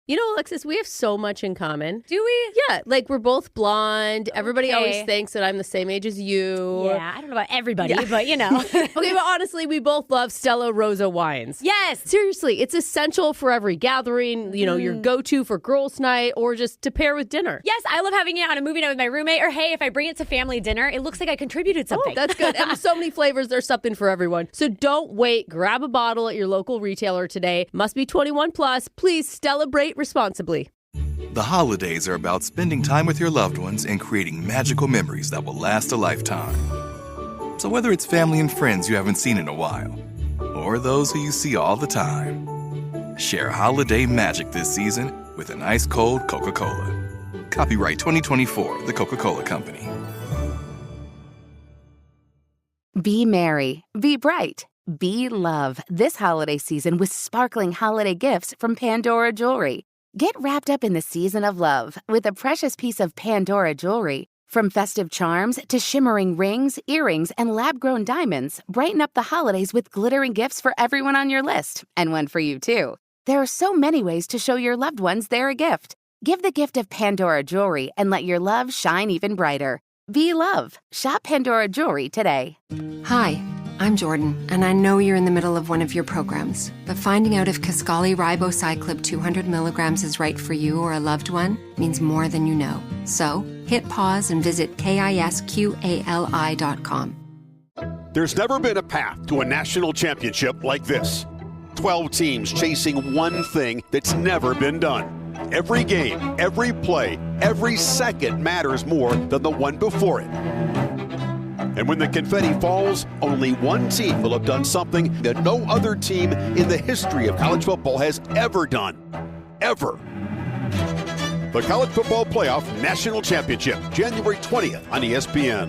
You know, Alexis, we have so much in common. Do we? Yeah, like we're both blonde. Everybody always thinks that I'm the same age as you. Yeah, I don't know about everybody, but you know. Okay, but honestly, we both love Stella Rosa wines. Yes. Seriously, it's essential for every gathering, you know, your go-to for girls' night or just to pair with dinner. Yes, I love having it on a movie night with my roommate. Or hey, if I bring it to family dinner, it looks like I contributed something. Oh, that's good. And there's so many flavors, there's something for everyone. So don't wait. Grab a bottle at your local retailer today. Must be 21 plus. Please celebrate responsibly. The holidays are about spending time with your loved ones and creating magical memories that will last a lifetime. So whether it's family and friends you haven't seen in a while, or those who you see all the time, share holiday magic this season with an ice cold Coca-Cola. Copyright 2024, The Coca-Cola Company. Be merry, be bright, be love this holiday season with sparkling holiday gifts from Pandora Jewelry. Get wrapped up in the season of love with a precious piece of Pandora jewelry. From festive charms to shimmering rings, earrings, and lab-grown diamonds, brighten up the holidays with glittering gifts for everyone on your list, and one for you, too. There are so many ways to show your loved ones they're a gift. Give the gift of Pandora jewelry and let your love shine even brighter. Be love. Shop Pandora Jewelry today. Hi, I'm Jordan, and I know you're in the middle of one of your programs, but finding out if Kisqali Ribocyclib 200 milligrams is right for you or a loved one means more than you know. So, hit pause and visit KISQALI.com. There's never been a path to a national championship like this. 12 teams chasing one thing that's never been done. Every game, every play, every second matters more than the one before it. And when the confetti falls, only one team will have done something that no other team in the history of college football has ever done. Ever. The College Football Playoff National Championship, January 20th on ESPN.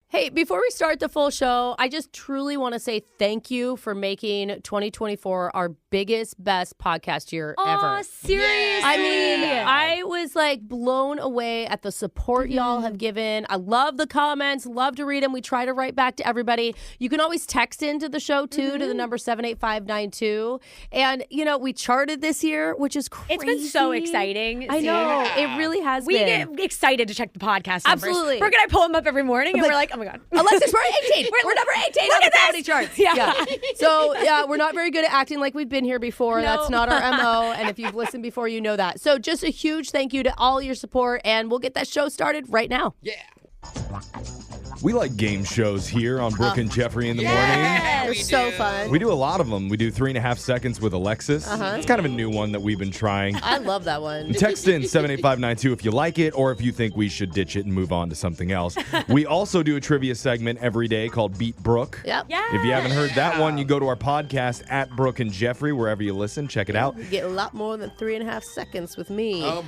Hey, before we start the full show, I just truly want to say thank you for making 2024 our biggest, best podcast year ever. Seriously? I mean, I was like blown away at the support y'all have given. I love the comments, love to read them. We try to write back to everybody. You can always text into the show, too, to the number 78592. And, you know, we charted this year, which is crazy. It's been so exciting. I know. It really has We been. get excited to check the podcast numbers. Absolutely. Brooke and I pull them up every morning, and we're like, oh my God. Alexis, we're 18. We're number 18 on the comedy charts. Yeah. So, we're not very good at acting like we've been here before. No. That's not our MO. And if you've listened before, you know that. So just a huge thank you to all your support. And we'll get that show started right now. Yeah. We like game shows here on Brooke and Jeffrey in the morning. They're so fun. We do a lot of them. We do 3.5 seconds with Alexis. It's kind of a new one that we've been trying. I love that one. Text in 78592 if you like it or if you think we should ditch it and move on to something else. We also do a trivia segment every day called Beat Brooke. Yep. Yeah. If you haven't heard that one, you go to our podcast at Brooke and Jeffrey, wherever you listen. Check it out. You get a lot more than 3.5 seconds with me. Oh,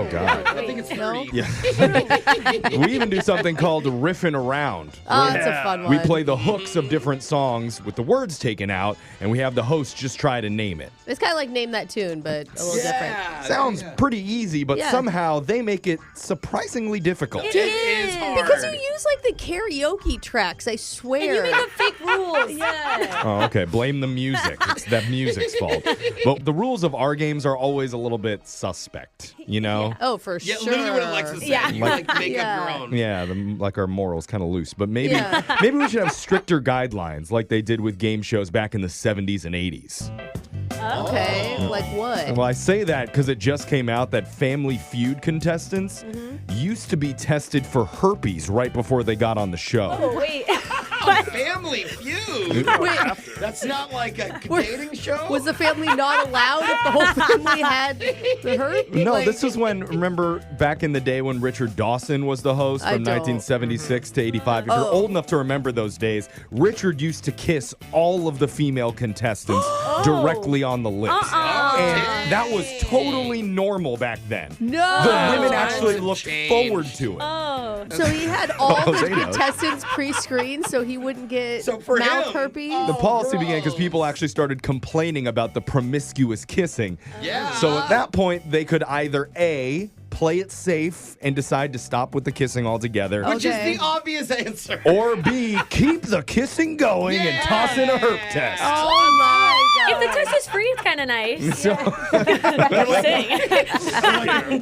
God. I think it's 30. Yeah. We even do something called Riffing Around. It's a fun one. We play the hooks of different songs with the words taken out, and we have the host just try to name it. It's kind of like Name That Tune, but a little different. Sounds pretty easy, but somehow they make it surprisingly difficult. It is hard. Because you use like the karaoke tracks, I swear. And you make up fake rules. Yeah. Oh, okay. Blame the music. It's that music's fault. But the rules of our games are always a little bit suspect, you know? Oh, for Yeah, sure. literally what Alexis said. Yeah. You make up your own. Yeah, like our morals kind of loose. But maybe we should have stricter guidelines like they did with game shows back in the 70s and 80s. Okay, like what? Well, I say that because it just came out that Family Feud contestants used to be tested for herpes right before they got on the show. Oh, wait. Family Feud. That's not like a dating show? Was the family not allowed if the whole family had the herpes? No, this was when, remember back in the day when Richard Dawson was the host from 1976 to 85? If you're old enough to remember those days, Richard used to kiss all of the female contestants directly on the lips. And that was totally normal back then. No. The women actually looked forward to it. Oh. So he had all the they know. contestants pre-screened so he wouldn't get for mouth him, herpes? The policy began because people actually started complaining about the promiscuous kissing. Yeah. So at that point, they could either A, play it safe and decide to stop with the kissing altogether. Which is the obvious answer. Or B, keep the kissing going and toss in a herp test. Oh my If the tush is free, it's kind of nice. So,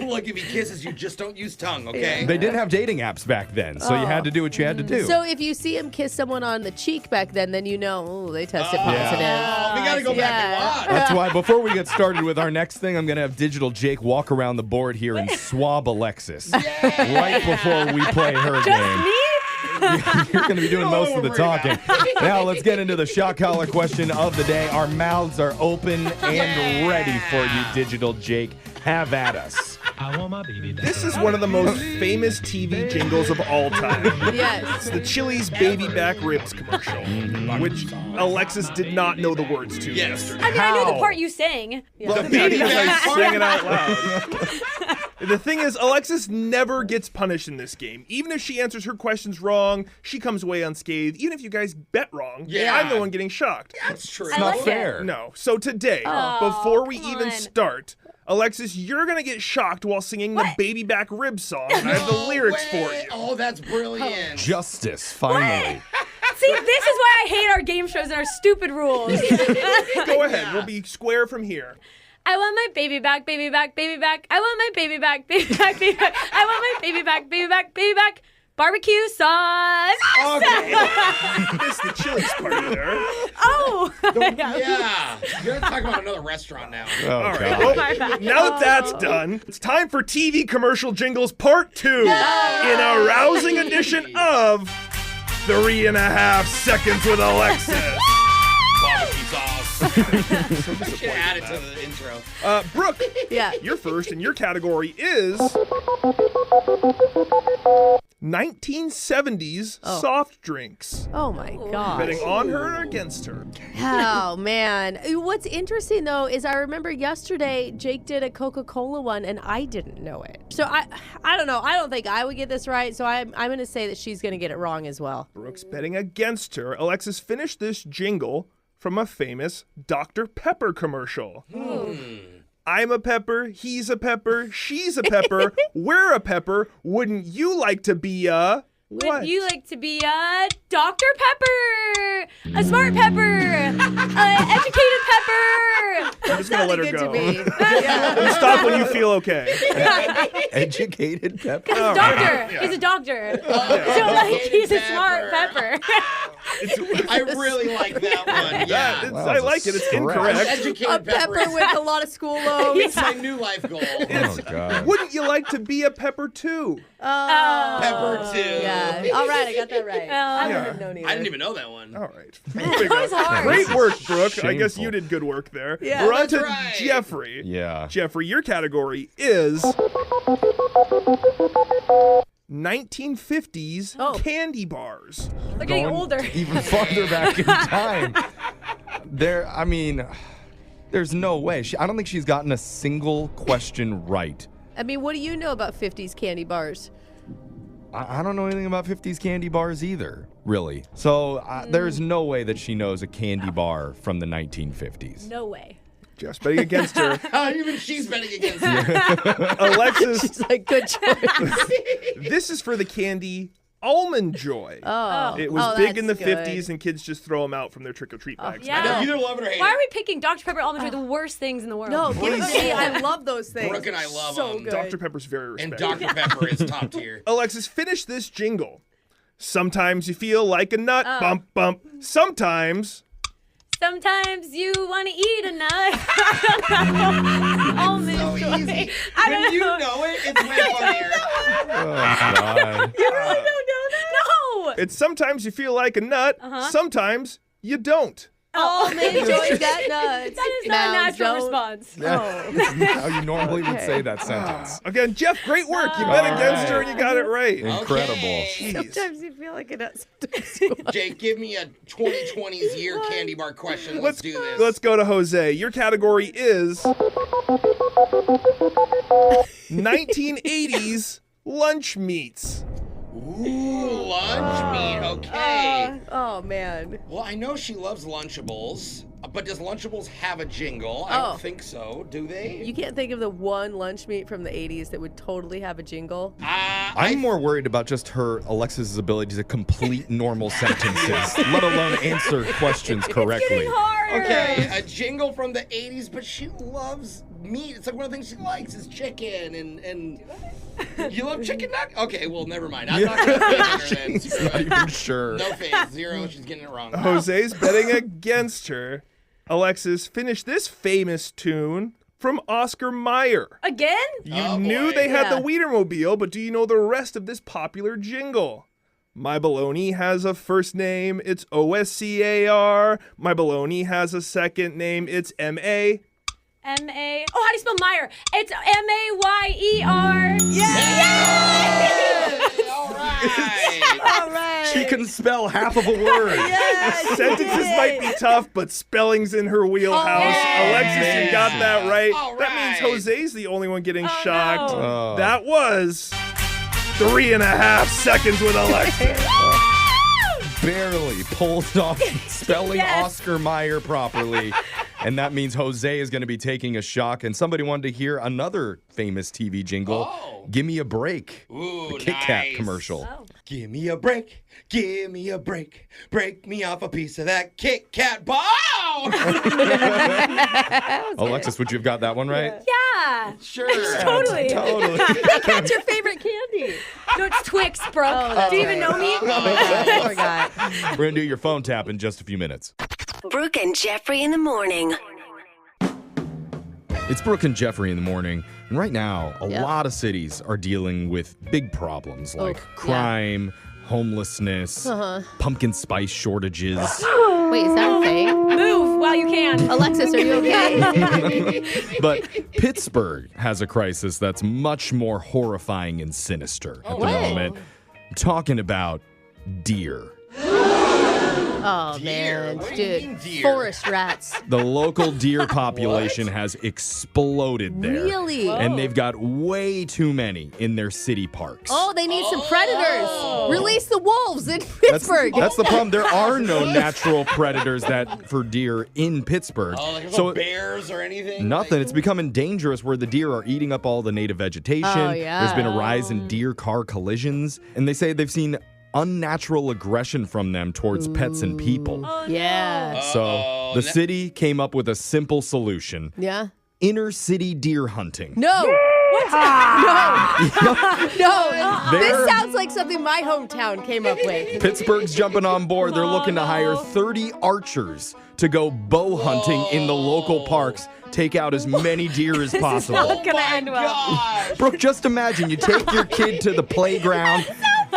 Look, if he kisses you, just don't use tongue, okay? they didn't have dating apps back then, so you had to do what you had to do. So if you see him kiss someone on the cheek back then you know they tested positive. We gotta go back and watch. That's why before we get started with our next thing, I'm going to have Digital Jake walk around the board here and swab Alexis right before we play her game. Me? You're going to be doing most of the talking. Now let's get into the shock collar question of the day. Our mouths are open and ready for you, Digital Jake. Have at us. This is one of the most famous TV jingles of all time. Yes. It's the Chili's baby back ribs commercial, which Alexis did not know the words to yesterday. I mean, I knew the part you sang. The baby back sang it out loud. The thing is, Alexis never gets punished in this game. Even if she answers her questions wrong, she comes away unscathed. Even if you guys bet wrong, I'm the one getting shocked. That's true. It's not fair. No. So today, before we even start, Alexis, you're going to get shocked while singing the baby back rib song. I have the lyrics for you. Oh, that's brilliant. Justice, finally. See, this is why I hate our game shows and our stupid rules. Go ahead. We'll be square from here. I want my baby back, baby back, baby back. I want my baby back, baby back, baby back. I want my baby back, baby back, baby back. Barbecue sauce. Okay. Missed the Chili's part there. Oh. Yeah. You're talking about another restaurant now. Oh, All God. right. Well, now that that's done, it's time for TV commercial jingles part 2 in a rousing edition of 3.5 Seconds with Alexis. Barbecue sauce. Should add it to the intro. Brooke, Yeah. you're first, and your category is 1970s soft drinks. Oh my gosh. Betting on her or against her? Oh man. What's interesting though is I remember yesterday Jake did a Coca-Cola one and I didn't know it. So I don't know. I don't think I would get this right. So I'm going to say that she's going to get it wrong as well. Brooke's betting against her. Alexis finished this jingle from a famous Dr. Pepper commercial. I'm a pepper, he's a pepper, she's a pepper, we're a pepper. Wouldn't you like to be a... What? Would you like to be a Dr. Pepper? A smart pepper? Educated pepper? I'm just going to let her Good to go. me. You stop when you feel okay. Educated pepper. Because doctor is a doctor. So like he's a smart pepper. I really like that one. Yeah. Wow, I like it. It's stretch. incorrect. Educated A pepper with a lot of school loaves. It's my new life goal. Oh, God. Wouldn't you like to be a pepper too? Pepper too. Yeah. All right, I got that right. I wouldn't have known either. I didn't even know that one. All right. Moving was on. hard. Great work, Brooke. I guess Shameful. you did good work there. Yeah, We're on that's to right. Jeffrey. Yeah. Jeffrey, your category is 1950s candy bars. They're getting Going older. Even farther back in time. There's no way. I don't think she's gotten a single question right. I mean, what do you know about 50s candy bars? I don't know anything about 50s candy bars either, really. So there's no way that she knows a candy bar from the 1950s. No way. Jeff's betting against her. Even she's betting against me. Alexis, She's like, good choice. this is for the candy Almond Joy. It was Oh, big in the that's good. 50s, and kids just throw them out from their trick-or-treat bags. Yeah. Either love it or hate Why it. are we picking Dr. Pepper Almond Joy, the worst things in the world? No, give it to me. I love those things. Brooke and I love so them. good. Dr. Pepper's very And respected. Dr. Pepper is top tier. Alexis, finish this jingle. Sometimes you feel like a nut, bump, bump. Sometimes... Sometimes you want to eat a nut. Almond So Joy. easy. I When don't you know. know it, it's way funnier. Oh, God. You really don't know that? No. It's sometimes you feel like a nut, sometimes you don't. Almond Joy's got nuts. That is not a Mounds natural don't. response. That's how you normally would say that sentence. Again, Jeff, great work. You bet All against her right. and you got it right. Incredible. Okay. Sometimes you feel like a nut. Sometimes you want- Jake, give me a 2020s year candy bar question. Let's do this. Let's go to Jose. Your category is 1980s lunch meats. Ooh, lunch meat. Okay. Oh, man. Well, I know she loves Lunchables, but does Lunchables have a jingle? I don't think so. Do they? You can't think of the one lunch meat from the 80s that would totally have a jingle? I'm more worried about just her, Alexis's ability to complete normal sentences, let alone answer questions correctly. Okay, a jingle from the 80s, but she loves meat. It's like one of the things she likes is chicken and you love chicken nuggets? Okay, well, never mind. I'm not going to favor her then. She's not even sure. No faith. 0. She's getting it wrong. Jose's betting against her. Alexis, finish this famous tune from Oscar Mayer. Again? You knew they had the Wienermobile, but do you know the rest of this popular jingle? My baloney has a first name, it's OSCAR. My baloney has a second name, it's MA. M-A. Oh, how do you spell Meyer? It's M-A-Y-E-R. Yes! All right. All right. She can spell half of a word. Sentences might be tough, but spelling's in her wheelhouse. Alexis, you got that right. That means Jose's the only one getting shocked. No. That was 3.5 seconds with Alexis. Barely pulled off spelling Oscar Mayer properly. And that means Jose is going to be taking a shock. And somebody wanted to hear another famous TV jingle. Give me a break. Ooh, the Kit Kat commercial. Give me a break. Give me a break. Break me off a piece of that Kit Kat bar. Alexis, would you have got that one right? Yeah. Sure. Totally. Totally. What's your favorite candy? No, it's Twix, Brooke. Do you even know me? I forgot. We're going to do your phone tap in just a few minutes. Brooke and Jeffrey in the morning. It's Brooke and Jeffrey in the morning. And right now, a lot of cities are dealing with big problems like crime, homelessness, pumpkin spice shortages. Wait, is that a thing? Move while you can. Alexis, are you okay? But Pittsburgh has a crisis that's much more horrifying and sinister at the moment. I'm talking about deer. Oh, Deer? man. What do you Dude, mean deer? forest rats. The local deer population has exploded there. Really? And they've got way too many in their city parks. Oh, they need some predators. Release the wolves in Pittsburgh. That's the problem. There are no natural predators for deer in Pittsburgh. Oh, like no bears or anything? Nothing. It's becoming dangerous where the deer are eating up all the native vegetation. Oh, yeah. There's been a rise in deer car collisions. And they say they've seen unnatural aggression from them towards pets and people. Yeah. So the city came up with a simple solution. Yeah. Inner city deer hunting. No. What? No. This sounds like something my hometown came up with. Pittsburgh's jumping on board. They're looking to hire 30 archers to go bow hunting in the local parks. Take out as many deer as possible. It's not going to end well. Brooke, just imagine you take your kid to the playground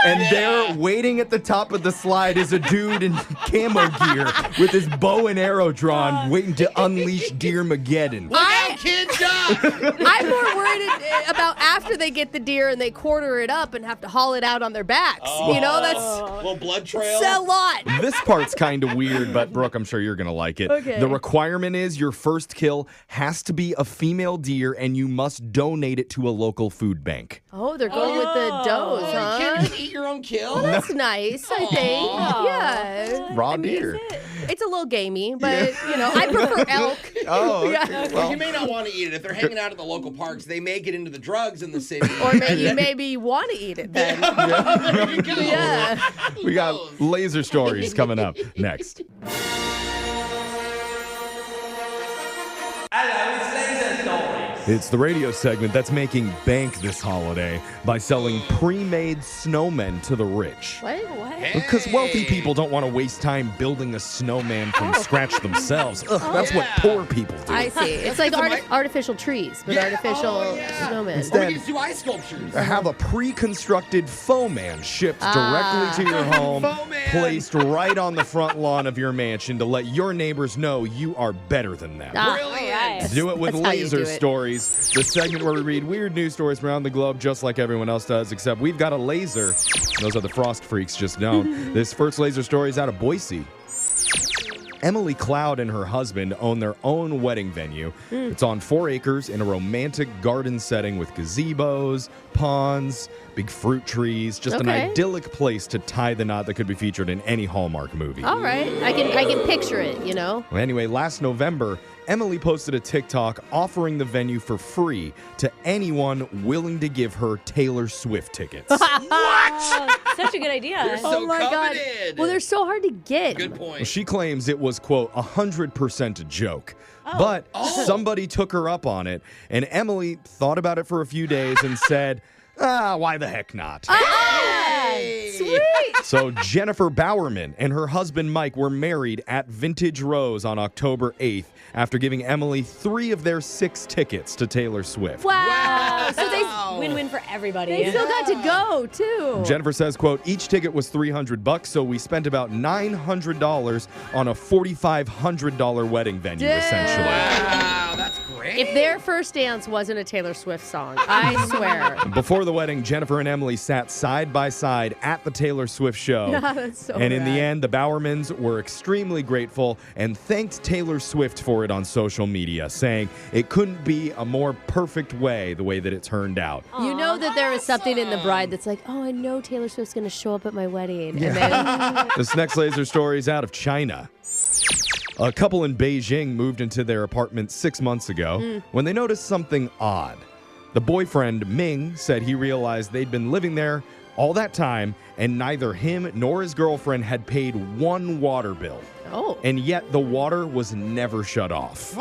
and there waiting at the top of the slide is a dude in camo gear with his bow and arrow drawn, waiting to unleash Deer-mageddon. Look out, kids! I'm more worried about after they get the deer and they quarter it up and have to haul it out on their backs. You know, that's a little blood trail. a lot. This part's kind of weird, but Brooke, I'm sure you're going to like it. Okay. The requirement is your first kill has to be a female deer and you must donate it to a local food bank. Oh, they're going with the does, You huh? can't just eat your own kill? Well, that's nice, I think. Yeah. Raw deer. It's a little gamey, but, you know, I prefer elk. Oh, okay. Yeah. Well, you may not want to eat it. If they're hanging out at the local parks, they may get into the drugs in the city. Or maybe you want to eat it then. There you go. Yeah. We got laser stories coming up next. It's the radio segment that's making bank this holiday by selling pre-made snowmen to the rich. What? Because wealthy people don't want to waste time building a snowman from scratch themselves. Ugh, that's what poor people do. I see. It's like artificial trees, but artificial snowmen. Or Instead, we can do ice sculptures. have a pre-constructed foam man shipped directly to your home, placed right on the front lawn of your mansion to let your neighbors know you are better than them. Brilliant. Do it with That's how you Laser do it. Stories, the segment where we read weird news stories around the globe just like everyone else does, except we've got a laser. Those other frost freaks just don't. This first laser story is out of Boise. Emily Cloud and her husband own their own wedding venue. It's on 4 acres in a romantic garden setting with gazebos, ponds, big fruit trees, just an idyllic place to tie the knot that could be featured in any Hallmark movie. All right. I can picture it, you know? Well, anyway, last November, Emily posted a TikTok offering the venue for free to anyone willing to give her Taylor Swift tickets. Oh, such a good idea. So my God. coveted. Well, they're so hard to get. Good point. Well, she claims it was, quote, 100% a joke. But somebody took her up on it, and Emily thought about it for a few days and said, why the heck not? Sweet. So Jennifer Bowerman and her husband Mike were married at Vintage Rose on October 8th after giving Emily 3 of their 6 tickets to Taylor Swift. Wow. So they Win-win for everybody. They still got to go, too. Jennifer says, quote, each ticket was $300, so we spent about $900 on a $4,500 wedding venue, essentially. Wow, that's great. If their first dance wasn't a Taylor Swift song, I swear. Before the wedding, Jennifer and Emily sat side by side at the Taylor Swift show. That's so And in the rad. end, the Bowermans were extremely grateful and thanked Taylor Swift for it on social media, saying it couldn't be a more perfect way, the way that it turned out. You know that there is something in the bride that's like, oh, I know Taylor Swift's going to show up at my wedding. And then This next laser story is out of China. A couple in Beijing moved into their apartment 6 months ago when they noticed something odd. The boyfriend, Ming, said he realized they'd been living there all that time and neither him nor his girlfriend had paid one water bill. Oh. And yet the water was never shut off.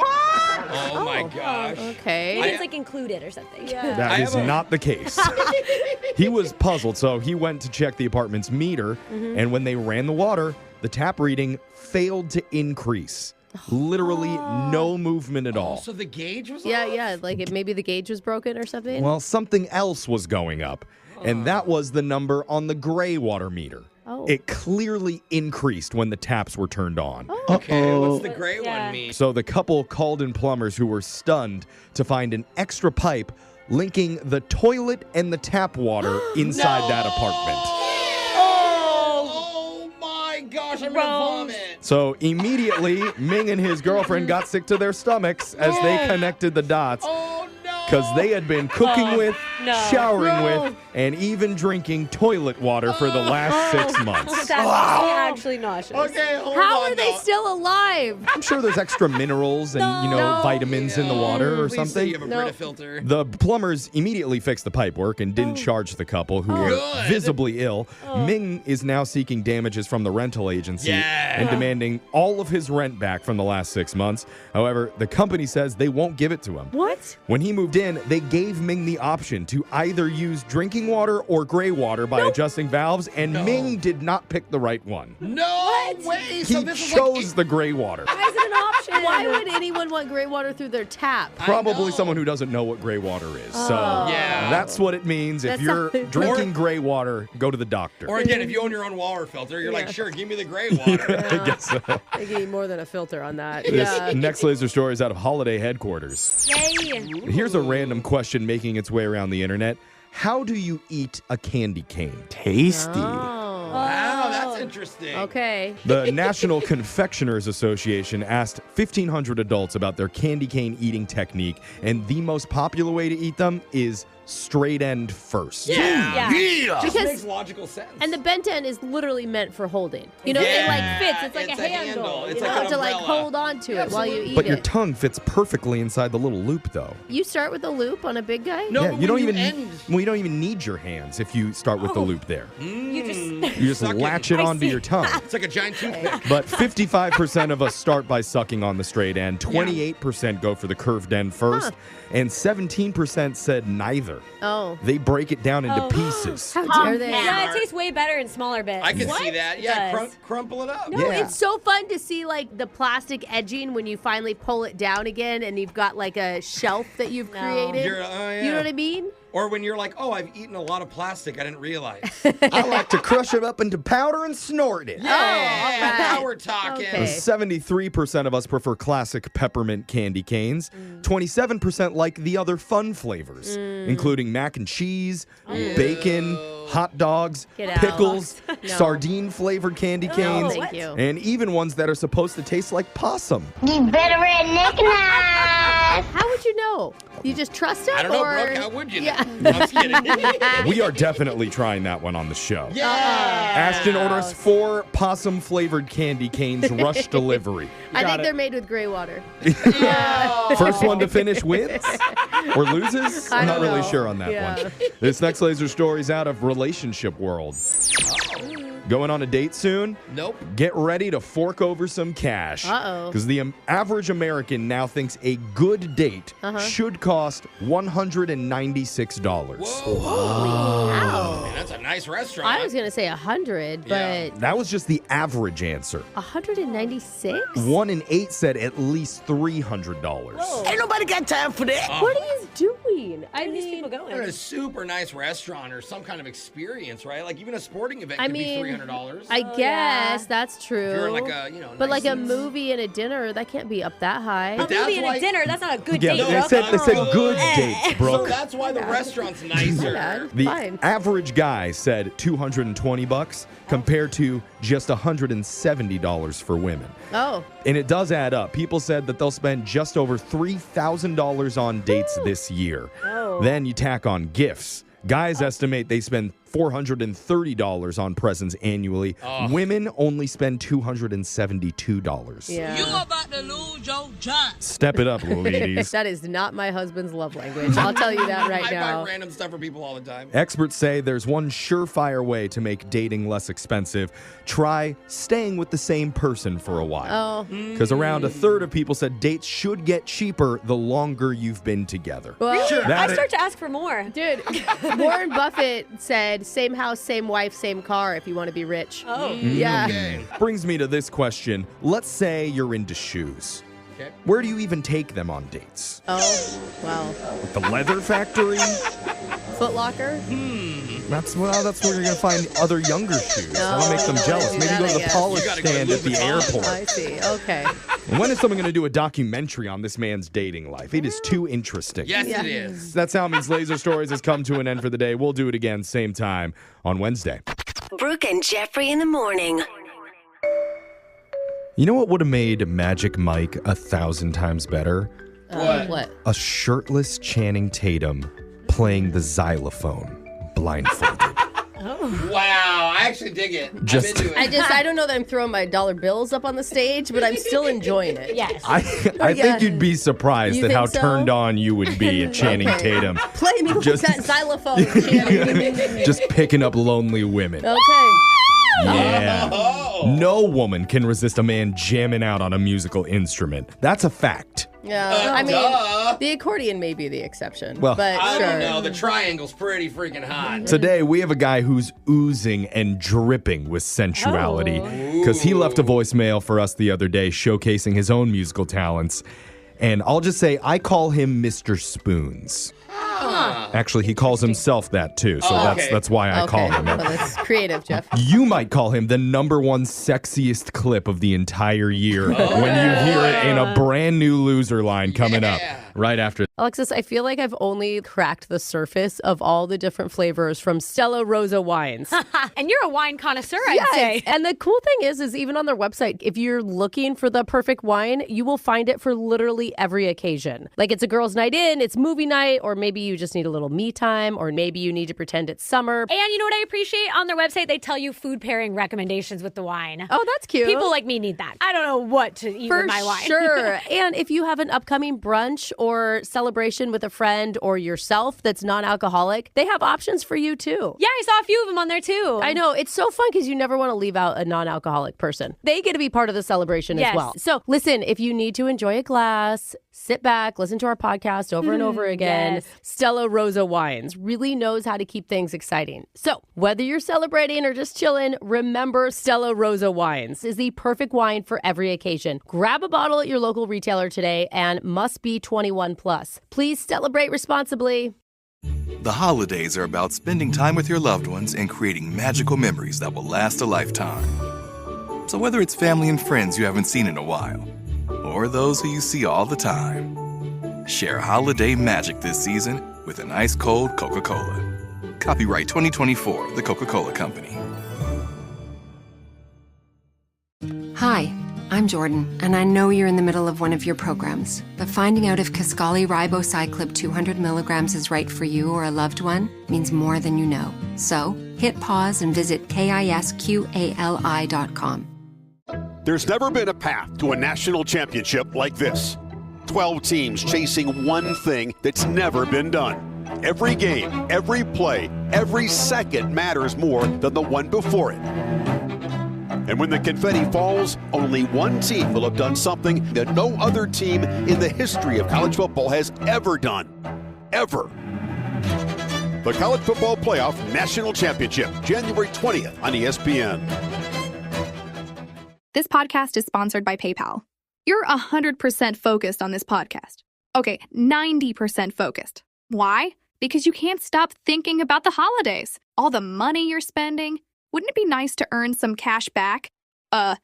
Oh my gosh. Okay. Maybe it's like included or something. That is not the case. He was puzzled, so he went to check the apartment's meter, and when they ran the water, the tap reading failed to increase. Literally no movement at all. So the gauge was Yeah, like maybe the gauge was broken or something. Well, something else was going up, and that was the number on the gray water meter. Oh. It clearly increased when the taps were turned on. Okay, what's the gray one mean? So the couple called in plumbers who were stunned to find an extra pipe linking the toilet and the tap water inside that apartment. Oh my gosh, I'm gonna vomit. So immediately, Ming and his girlfriend got sick to their stomachs as they connected the dots. Oh no. Because they had been cooking with, showering No. with, and even drinking toilet water for the last 6 months. That's actually nauseous. Okay, hold How on are they now. still alive? I'm sure there's extra minerals and, No. vitamins in the water or Please say something. you have a Brita filter. The plumbers immediately fixed the pipework and didn't charge the couple who were Good. visibly ill. Ming is now seeking damages from the rental agency and demanding all of his rent back from the last 6 months. However, the company says they won't give it to him. What? When he moved in, they gave Ming the option to either use drinking water or gray water by adjusting valves, and Ming did not pick the right one. No way. So He this is chose the gray water. Why is it an option? Why would anyone want gray water through their tap? Probably know. someone who doesn't know what gray water is. So Yeah. that's what it means. If That's you're not- drinking gray water, go to the doctor. Or again, if you own your own water filter, you're like, sure, give me the gray water. I guess so. They need more than a filter on that. This next laser story is out of Holiday headquarters. Yay. Here's a random question making its way around the internet. How do you eat a candy cane? Tasty. Oh. Wow, that's interesting. Okay. The National Confectioners Association asked 1,500 adults about their candy cane eating technique, and the most popular way to eat them is straight end first. Yeah. Because- Just makes logical sense. And the bent end is literally meant for holding. You know, it Yeah. like fits. It's like It's a a handle. handle. It's you like know, an to like umbrella. hold on to it while you eat But your it. tongue fits perfectly inside the little loop, though. You start with a loop on a big guy? No, Yeah, but you don't when even end- well, you don't even need your hands if you start with the loop there. You just You just Suck it. latch it I onto see. your tongue. It's like a giant toothpick. But 55% of us start by sucking on the straight end. 28% go for the curved end first, and 17% said neither. Oh. They break it down into pieces. How dare they? Yeah, it tastes way better in smaller bits. I can see that. Yeah, It does. crumple it up. No, it's so fun to see like the plastic edging when you finally pull it down again and you've got like a shelf that you've created. Yeah. You know what I mean? Or when you're like, oh, I've eaten a lot of plastic, I didn't realize. I like to crush it up into powder and snort it. all right. Now we're talking. Okay. 73% of us prefer classic peppermint candy canes. 27% like the other fun flavors, including mac and cheese, bacon, hot dogs, Get out. pickles, No. sardine-flavored candy canes, thank you. and even ones that are supposed to taste like possum. You better redneck knife. How would you know? You just trust him? I don't know, or... Brooke. How would you? Yeah. know? I'm just kidding. We are definitely trying that one on the show. Yeah. Ashton orders 4 possum-flavored candy canes, rush delivery. I think they're made with gray water. First one to finish wins or loses? I I'm not don't really know. sure on that Yeah. one. This next laser story is out of relationship world. Going on a date soon? Nope. Get ready to fork over some cash. Uh-oh. Because the average American now thinks a good date should cost $196. Wow. Man, that's a nice restaurant. I was going to say 100, Yeah. but That was just the average answer. 196? 1 in 8 said at least $300. Ain't nobody got time for that. What are you doing? I Where are these mean, people At a going? super nice restaurant or some kind of experience, right? Like even a sporting event I could mean, be $300. I guess that's true. If you're like a, but nice like a seats. movie and a dinner, that can't be up that high. A But movie that's and why- a dinner, that's not a good Yeah, date, they Brooke. said good dates, So Brooke. that's why the restaurant's nicer. Yeah, The fine. average guy said $220 compared to just $170 for women. Oh, And it does add up. People said that they'll spend just over $3,000 on dates this year. Oh. Then you tack on gifts. Guys estimate they spend $430 on presents annually. Women only spend $272. yeah. about to lose your job. Step it up, ladies. That is not my husband's love language. I'll tell you that right I now. buy random stuff for people all the time. Experts say there's one surefire way to make dating less expensive. Try staying with the same person for a while. Oh, Because around a third of people said dates should get cheaper the longer you've been together. well, I start to ask for more. dude, Warren Buffett said, same house, same wife, same car if you want to be rich. Oh. Yeah. Okay. Brings me to this question. Let's say you're into shoes. Okay. Where do you even take them on dates? Oh, well. With the leather factory? Foot Locker? That's where you're going to find other younger shoes. That'll make them No, jealous. do Maybe that, go I to the guess. polish You gotta go to stand at the Louis Vuitton. airport. I see. Okay. When is someone going to do a documentary on this man's dating life? It is too interesting. Yes, Yeah. it is. That's how means Laser Stories has come to an end for the day. We'll do it again same time on Wednesday. Brooke and Jeffrey in the morning. You know what would have made Magic Mike 1,000 times better? What? A shirtless Channing Tatum playing the xylophone blindfolded. Wow, I actually dig it. Just- I'm into it. I don't know that I'm throwing my dollar bills up on the stage, but I'm still enjoying it. Yes. I think you'd be surprised You at how think so? turned on you would be at Channing Okay. Tatum. Play me with Just- that xylophone, Shannon. Just picking up lonely women. Okay. Yeah. Oh. No woman can resist a man jamming out on a musical instrument. That's a fact. Yeah. I mean, duh. the accordion may be the exception. Well, but I sure. don't know. The triangle's pretty freaking hot. Today, we have a guy who's oozing and dripping with sensuality because he left a voicemail for us the other day showcasing his own musical talents. And I'll just say, I call him Mr. Spoons. Actually, he calls himself that too, so okay. that's why I call Okay. him Well, that. that's creative, Jeff. You might call him the #1 sexiest clip of the entire year when you hear it in a brand new loser line coming up right after. Alexis, I feel like I've only cracked the surface of all the different flavors from Stella Rosa wines. And you're a wine connoisseur, I'd say. And the cool thing is even on their website, if you're looking for the perfect wine, you will find it for literally every occasion. Like it's a girl's night in, it's movie night, or maybe you just need a little me time, or maybe you need to pretend it's summer. And you know what I appreciate? On their website, they tell you food pairing recommendations with the wine. Oh, that's cute. People like me need that. I don't know what to eat For with my wine. sure. And if you have an upcoming brunch or celebration with a friend or yourself that's non-alcoholic, they have options for you too. Yeah, I saw a few of them on there too. I know. It's so fun because you never want to leave out a non-alcoholic person. They get to be part of the celebration as Yes. well. So listen, if you need to enjoy a glass, sit back, listen to our podcast over and over again. yes. Stella Rosa Wines really knows how to keep things exciting. So whether you're celebrating or just chilling, remember Stella Rosa Wines is the perfect wine for every occasion. Grab a bottle at your local retailer today and must be 21 plus. Please celebrate responsibly. The holidays are about spending time with your loved ones and creating magical memories that will last a lifetime. So whether it's family and friends you haven't seen in a while, or those who you see all the time, share holiday magic this season with an ice cold Coca-Cola. Copyright 2024, The Coca-Cola Company. Hi, I'm Jordan, and I know you're in the middle of one of your programs, but finding out if Kisqali Ribociclib 200 milligrams is right for you or a loved one means more than you know. So, hit pause and visit KISQALI.com. There's never been a path to a national championship like this. 12 teams chasing one thing that's never been done. Every game, every play, every second matters more than the one before it. And when the confetti falls, only one team will have done something that no other team in the history of college football has ever done. Ever. The College Football Playoff National Championship, January 20th on ESPN. This podcast is sponsored by PayPal. You're 100% focused on this podcast. Okay, 90% focused. Why? Because you can't stop thinking about the holidays. All the money you're spending. Wouldn't it be nice to earn some cash back?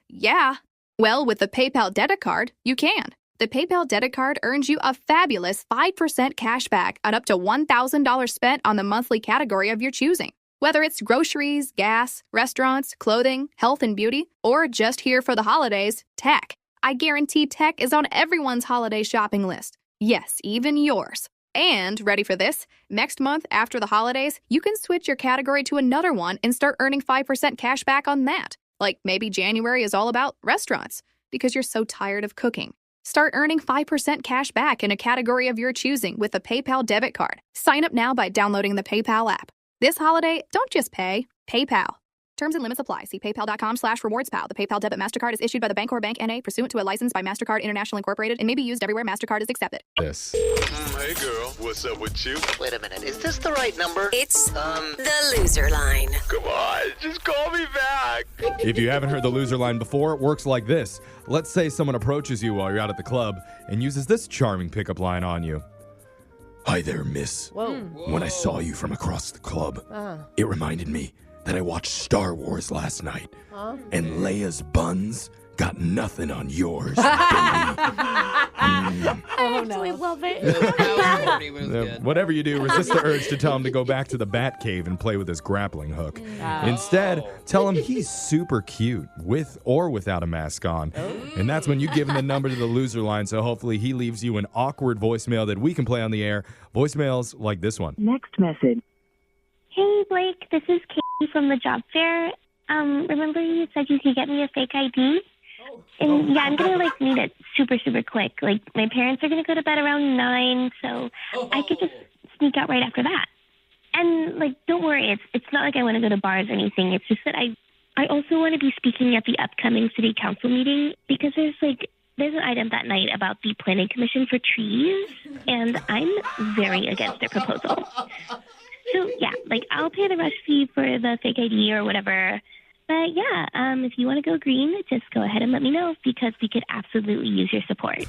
Yeah. Well, with the PayPal debit card, you can. The PayPal debit card earns you a fabulous 5% cash back on up to $1,000 spent on the monthly category of your choosing. Whether it's groceries, gas, restaurants, clothing, health and beauty, or just here for the holidays, tech. I guarantee tech is on everyone's holiday shopping list. Yes, even yours. And, ready for this? Next month, after the holidays, you can switch your category to another one and start earning 5% cash back on that. Like maybe January is all about restaurants, because you're so tired of cooking. Start earning 5% cash back in a category of your choosing with a PayPal debit card. Sign up now by downloading the PayPal app. This holiday, don't just pay, PayPal. Terms and limits apply. See paypal.com/rewardspal. The PayPal debit MasterCard is issued by the Bancorp Bank N.A. pursuant to a license by MasterCard International Incorporated and may be used everywhere MasterCard is accepted. This. Hey, girl. What's up with you? Wait a minute. Is this the right number? It's the loser line. Come on. Just call me back. If you haven't heard the loser line before, it works like this. Let's say someone approaches you while you're out at the club and uses this charming pickup line on you. Hi there, miss. Whoa. When I saw you from across the club, it reminded me that I watched Star Wars last night, and Leia's buns got nothing on yours, baby. I actually love it. Whatever you do, resist the urge to tell him to go back to the bat cave and play with his grappling hook. Instead, tell him he's super cute, with or without a mask on. And that's when you give him the number to the loser line, so hopefully he leaves you an awkward voicemail that we can play on the air. Voicemails like this one. Next message. Hey, Blake, this is Katie from the job fair. Remember you said you could get me a fake ID? And yeah, I'm going to need it super, super quick. Like, my parents are going to go to bed around 9, so I could just sneak out right after that. And, don't worry, it's not like I want to go to bars or anything. It's just that I also want to be speaking at the upcoming city council meeting because there's an item that night about the planning commission for trees, and I'm very against their proposal. So, yeah, I'll pay the rush fee for the fake ID or whatever. But, yeah, if you want to go green, just go ahead and let me know because we could absolutely use your support.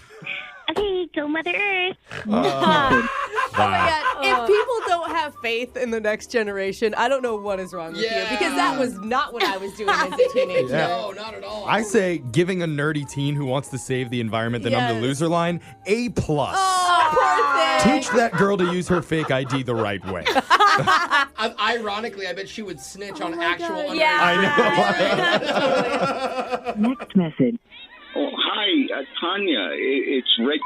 Okay, go Mother Earth. Oh my God. If people don't have faith in the next generation, I don't know what is wrong with you because that was not what I was doing as a teenager. Yeah. No, not at all. I say giving a nerdy teen who wants to save the environment the number loser line, A+. Oh, poor thing. Teach that girl to use her fake ID the right way. Ironically, I bet she would snitch on actual underage. I know. Next message. Oh, hi, Tanya. It's Rick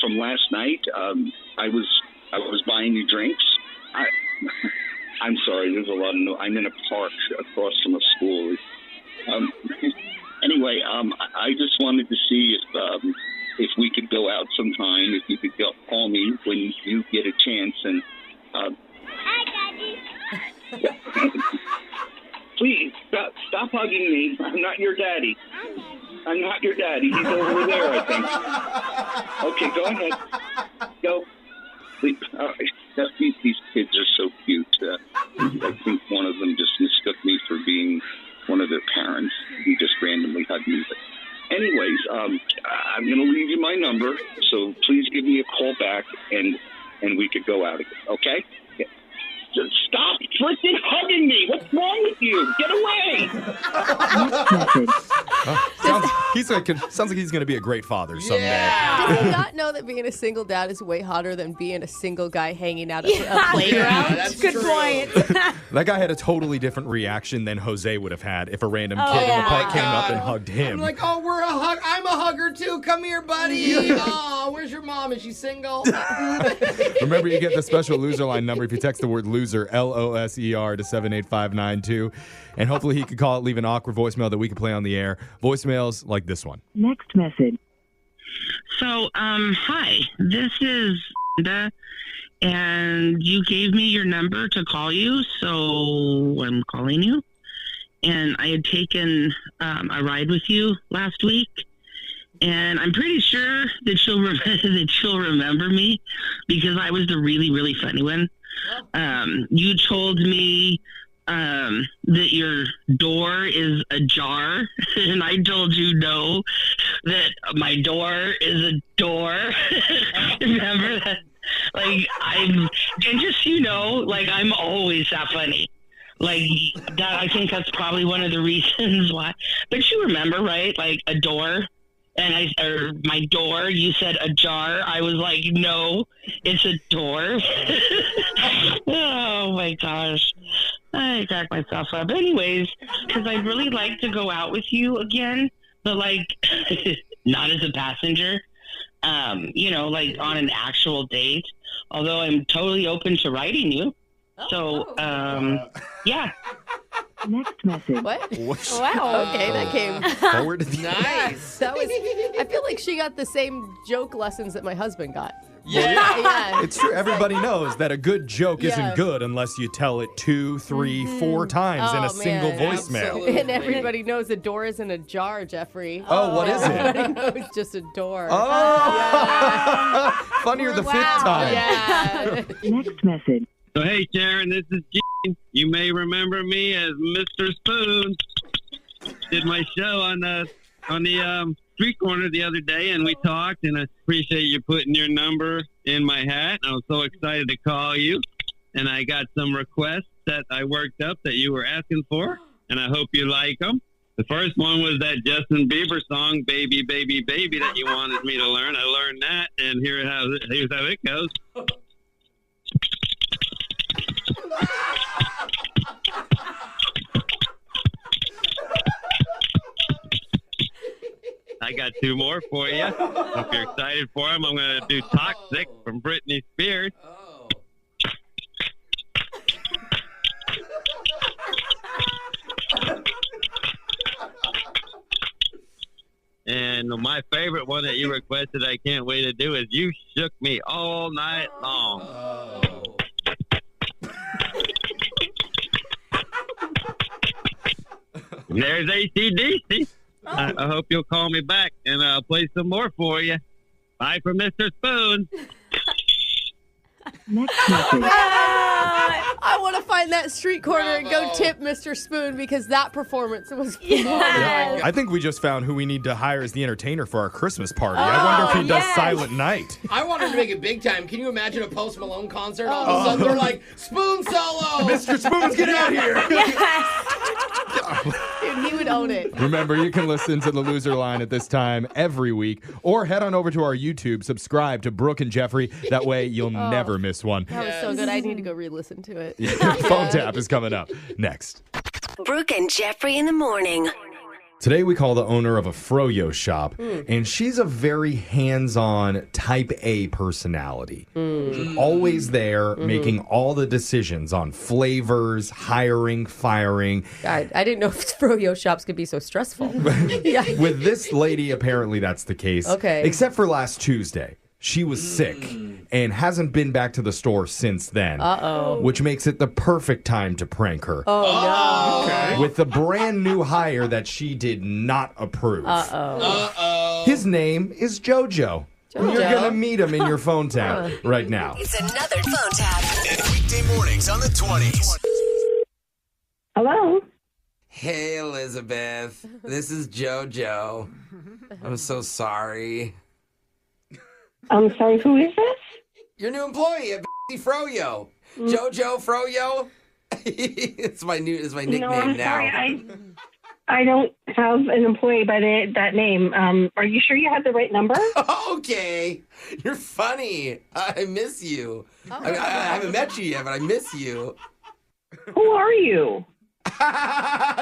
from last night. I was buying you drinks. I'm sorry. There's a lot of noise. I'm in a park across from a school. Anyway, I just wanted to see if we could go out sometime. If you could call me when you get a chance. And Hi, Daddy. Please stop hugging me. I'm not your daddy. I'm not your daddy. He's over there, I think. Okay, go ahead. Go. Please. These kids are so cute. I think one of them just mistook me for being one of their parents. He just randomly hugged me. But anyways, I'm going to leave you my number, so please give me a call back, and we could go out again, okay? Yeah. Stop freaking hugging me. What's wrong with you? Get away. Sounds like he's going to be a great father someday. Does he not know that being a single dad is way hotter than being a single guy hanging out at a playground? That's Good true. point. That guy had a totally different reaction than Jose would have had if a random kid in the park came up and hugged him. I'm like, oh, I'm a hugger too. Come here, buddy. Oh, where's your mom? Is she single? Remember, you get the special loser line number if you text the word loser, LOSER, to 78592. And hopefully he could call it, leave an awkward voicemail that we can play on the air. Voicemails like this one. Next message. So, hi, this is Linda, and you gave me your number to call you, so I'm calling you. And I had taken a ride with you last week, and I'm pretty sure that she'll remember me because I was the really, really funny one. You told me that your door is ajar, and I told you no, that my door is a door. Remember that? Like, and just, I'm always that funny. Like, that, I think that's probably one of the reasons why. But you remember, right? Like, a door. And my door, you said ajar. I was like, no, it's a door. Oh, my gosh. I cracked myself up. Anyways, because I'd really like to go out with you again, but, not as a passenger. Like on an actual date. Although I'm totally open to riding you. Yeah. Next message. What? Wow. Okay, that came forward. Nice. That was. I feel like she got the same joke lessons that my husband got. Yeah. It's true. Everybody knows that a good joke isn't good unless you tell it 2, 3, 4 times in a single voicemail. Absolutely. And everybody knows a door isn't a jar, Jeffrey. Oh, what is it? Everybody knows it's just a door. Oh! Funnier the 5th time. Yeah. Next message. So, hey, Sharon, this is Gene. You may remember me as Mr. Spoon. Did my show on the street corner the other day, and we talked, and I appreciate you putting your number in my hat. I was so excited to call you, and I got some requests that I worked up that you were asking for, and I hope you like them. The first one was that Justin Bieber song, Baby, Baby, Baby, that you wanted me to learn. I learned that, and here's how it goes. I got 2 more for you. If you're excited for them, I'm going to do Toxic from Britney Spears. And my favorite one that you requested, I can't wait to do, is You Shook Me All Night Long. There's AC/DC. I hope you'll call me back, and I'll play some more for you. Bye from Mr. Spoon. Next message. I want to find that street corner and go tip Mr. Spoon because that performance was Yeah, I think we just found who we need to hire as the entertainer for our Christmas party. I wonder if he does Silent Night. I wanted to make it big time. Can you imagine a Post Malone concert? All of a sudden, they're like, Spoon solo! Mr. Spoons, get out here! Dude, he would own it. Remember, you can listen to the Loser Line at this time every week, or head on over to our YouTube, subscribe to Brooke and Jeffrey. That way, you'll never miss one. That was so good. I need to go re-listen to it. Phone tap is coming up next. Brooke and Jeffrey in the morning. Today we call the owner of a froyo shop, and she's a very hands-on type A personality. She's always there, making all the decisions on flavors, hiring, firing. I didn't know if froyo shops could be so stressful. With this lady, apparently that's the case. Okay. Except for last Tuesday. She was sick and hasn't been back to the store since then. Uh-oh. Which makes it the perfect time to prank her. Oh, no. Okay. With the brand new hire that she did not approve. Uh-oh. His name is JoJo. And you're going to meet him in your phone tap right now. It's another phone tap. Weekday mornings on the 20s. Hello? Hey, Elizabeth. This is JoJo. I'm so sorry. I'm sorry, who is this? Your new employee at Froyo. JoJo Froyo. It's my nickname No, I'm now. sorry. I don't have an employee by that name. Are you sure you have the right number? Okay. You're funny. I miss you. I haven't met you yet, but I miss you. Who are you?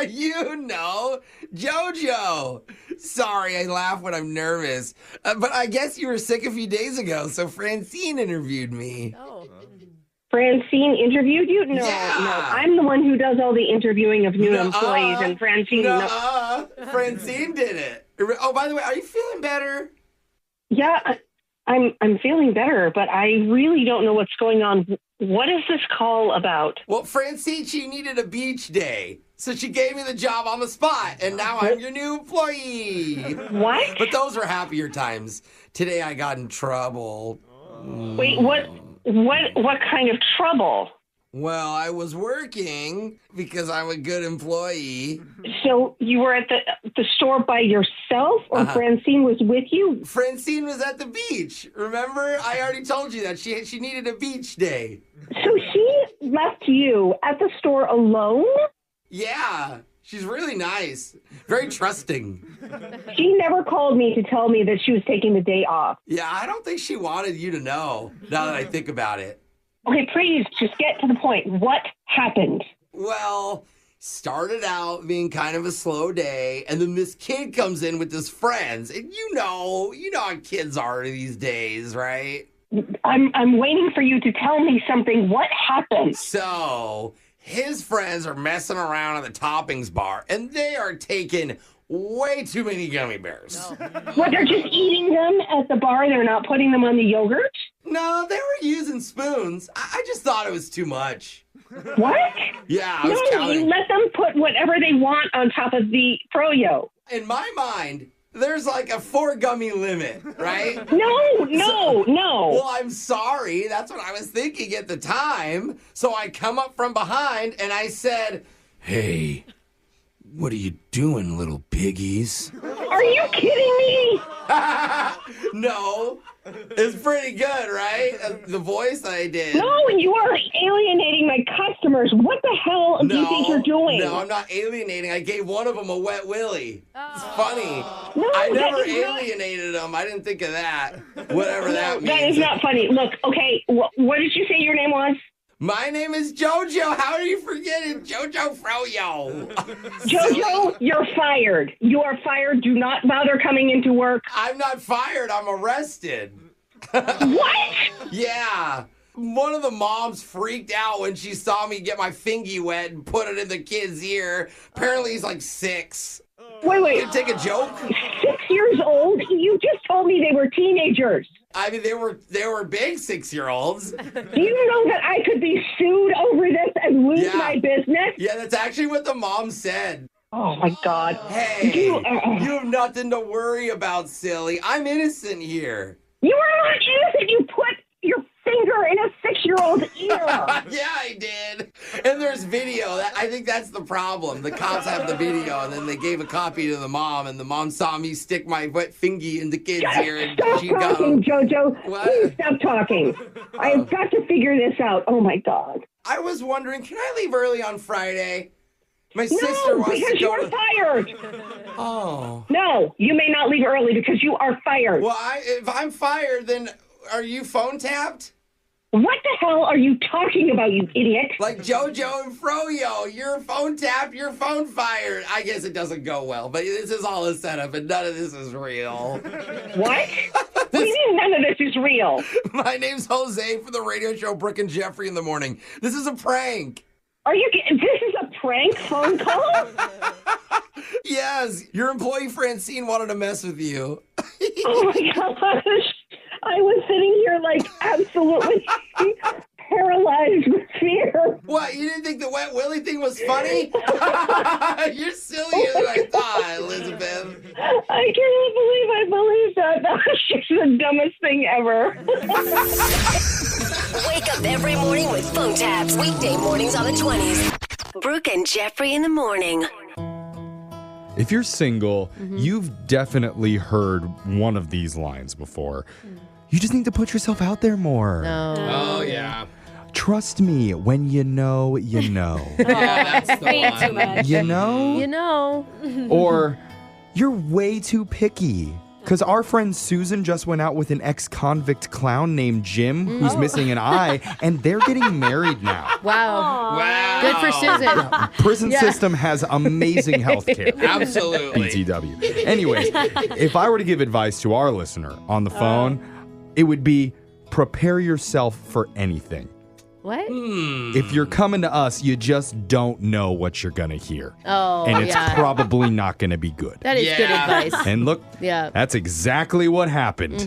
You know, JoJo. Sorry, I laugh when I'm nervous. But I guess you were sick a few days ago, so Francine interviewed me. Francine interviewed you? No, Yeah. no. I'm the one who does all the interviewing of new employees, and Francine. No. Francine did it. Oh, by the way, are you feeling better? Yeah, I'm feeling better, but I really don't know what's going on. What is this call about? Well, Francine, she needed a beach day. So she gave me the job on the spot, and now I'm your new employee. What? But those were happier times. Today I got in trouble. Wait, what kind of trouble? Well, I was working because I'm a good employee. So you were at the store by yourself, or Francine was with you? Francine was at the beach. Remember? I already told you that. She needed a beach day. So she left you at the store alone? Yeah. She's really nice. Very trusting. She never called me to tell me that she was taking the day off. Yeah, I don't think she wanted you to know, now that I think about it. Okay, please, just get to the point. What happened? Well, started out being kind of a slow day, and then this kid comes in with his friends. And you know how kids are these days, right? I'm waiting for you to tell me something. What happened? So, his friends are messing around at the toppings bar, and they are taking way too many gummy bears. What, they're just eating them at the bar? They're not putting them on the yogurt? No, they were using spoons. I just thought it was too much. What? Yeah, I was No, counting. you let them put whatever they want on top of the froyo. In my mind, there's like a 4 gummy limit, right? No. Well, I'm sorry. That's what I was thinking at the time. So I come up from behind and I said, "Hey, what are you doing, little piggies?" Are you kidding me? No. It's pretty good, right? The voice I did. No, you are alienating my customers. What the hell do you think you're doing? No, I'm not alienating. I gave one of them a wet willy. It's funny. No, I never that is not- alienated them. I didn't think of that. Whatever that means. That is not funny. Look, okay, what did you say your name was? My name is JoJo. How are you forgetting JoJo Froyo? JoJo, you're fired. You are fired. Do not bother coming into work. I'm not fired. I'm arrested. What? Yeah. One of the moms freaked out when she saw me get my fingy wet and put it in the kid's ear. Apparently he's like 6. Wait. You take a joke? 6 years old? You just told me they were teenagers. I mean, they were big 6-year-olds. Do you know that I could be sued over this and lose my business? Yeah, that's actually what the mom said. Oh, my God. Hey, you have nothing to worry about, silly. I'm innocent here. You are not innocent. You put your finger in a 6-year-old's ear. Yeah, I did. And there's video. I think that's the problem. The cops have the video, and then they gave a copy to the mom, and the mom saw me stick my wet fingy in the kid's ear, and Stop she talking, got... JoJo. What? Please stop talking. I have got to figure this out. Oh, my God. I was wondering, can I leave early on Friday? My sister wants because to go you're fired. Oh. No, you may not leave early because you are fired. Well, if I'm fired, then are you phone tapped? What the hell are you talking about, you idiot? Like JoJo and Froyo, you're phone tapped, you're phone fired. I guess it doesn't go well, but this is all a setup and none of this is real. What? What do you mean none of this is real? My name's Jose for the radio show Brooke and Jeffrey in the Morning. This is a prank. Are you kidding? This is a prank phone call? Yes, your employee Francine wanted to mess with you. Oh my gosh. I was sitting here like absolutely paralyzed with fear. What, you didn't think the wet willy thing was funny? You're sillier than I thought, Elizabeth. I can't believe I believed that. That was just the dumbest thing ever. Wake up every morning with phone taps. Weekday mornings on the 20s. Brooke and Jeffrey in the morning. If you're single, you've definitely heard one of these lines before. You just need to put yourself out there more. Oh, yeah. trust me, when you know, you know. Yeah, that's the Way one. too much. You know? You know. Or you're way too picky. Because our friend Susan just went out with an ex-convict clown named Jim, who's missing an eye, and they're getting married now. Wow. Wow. Good for Susan. Prison system has amazing health care. Absolutely. BTW. Anyways, if I were to give advice to our listener on the phone, it would be prepare yourself for anything. What? If you're coming to us, you just don't know what you're going to hear. Oh, And it's yeah. probably not going to be good. That is good advice. And look, Yeah. that's exactly what happened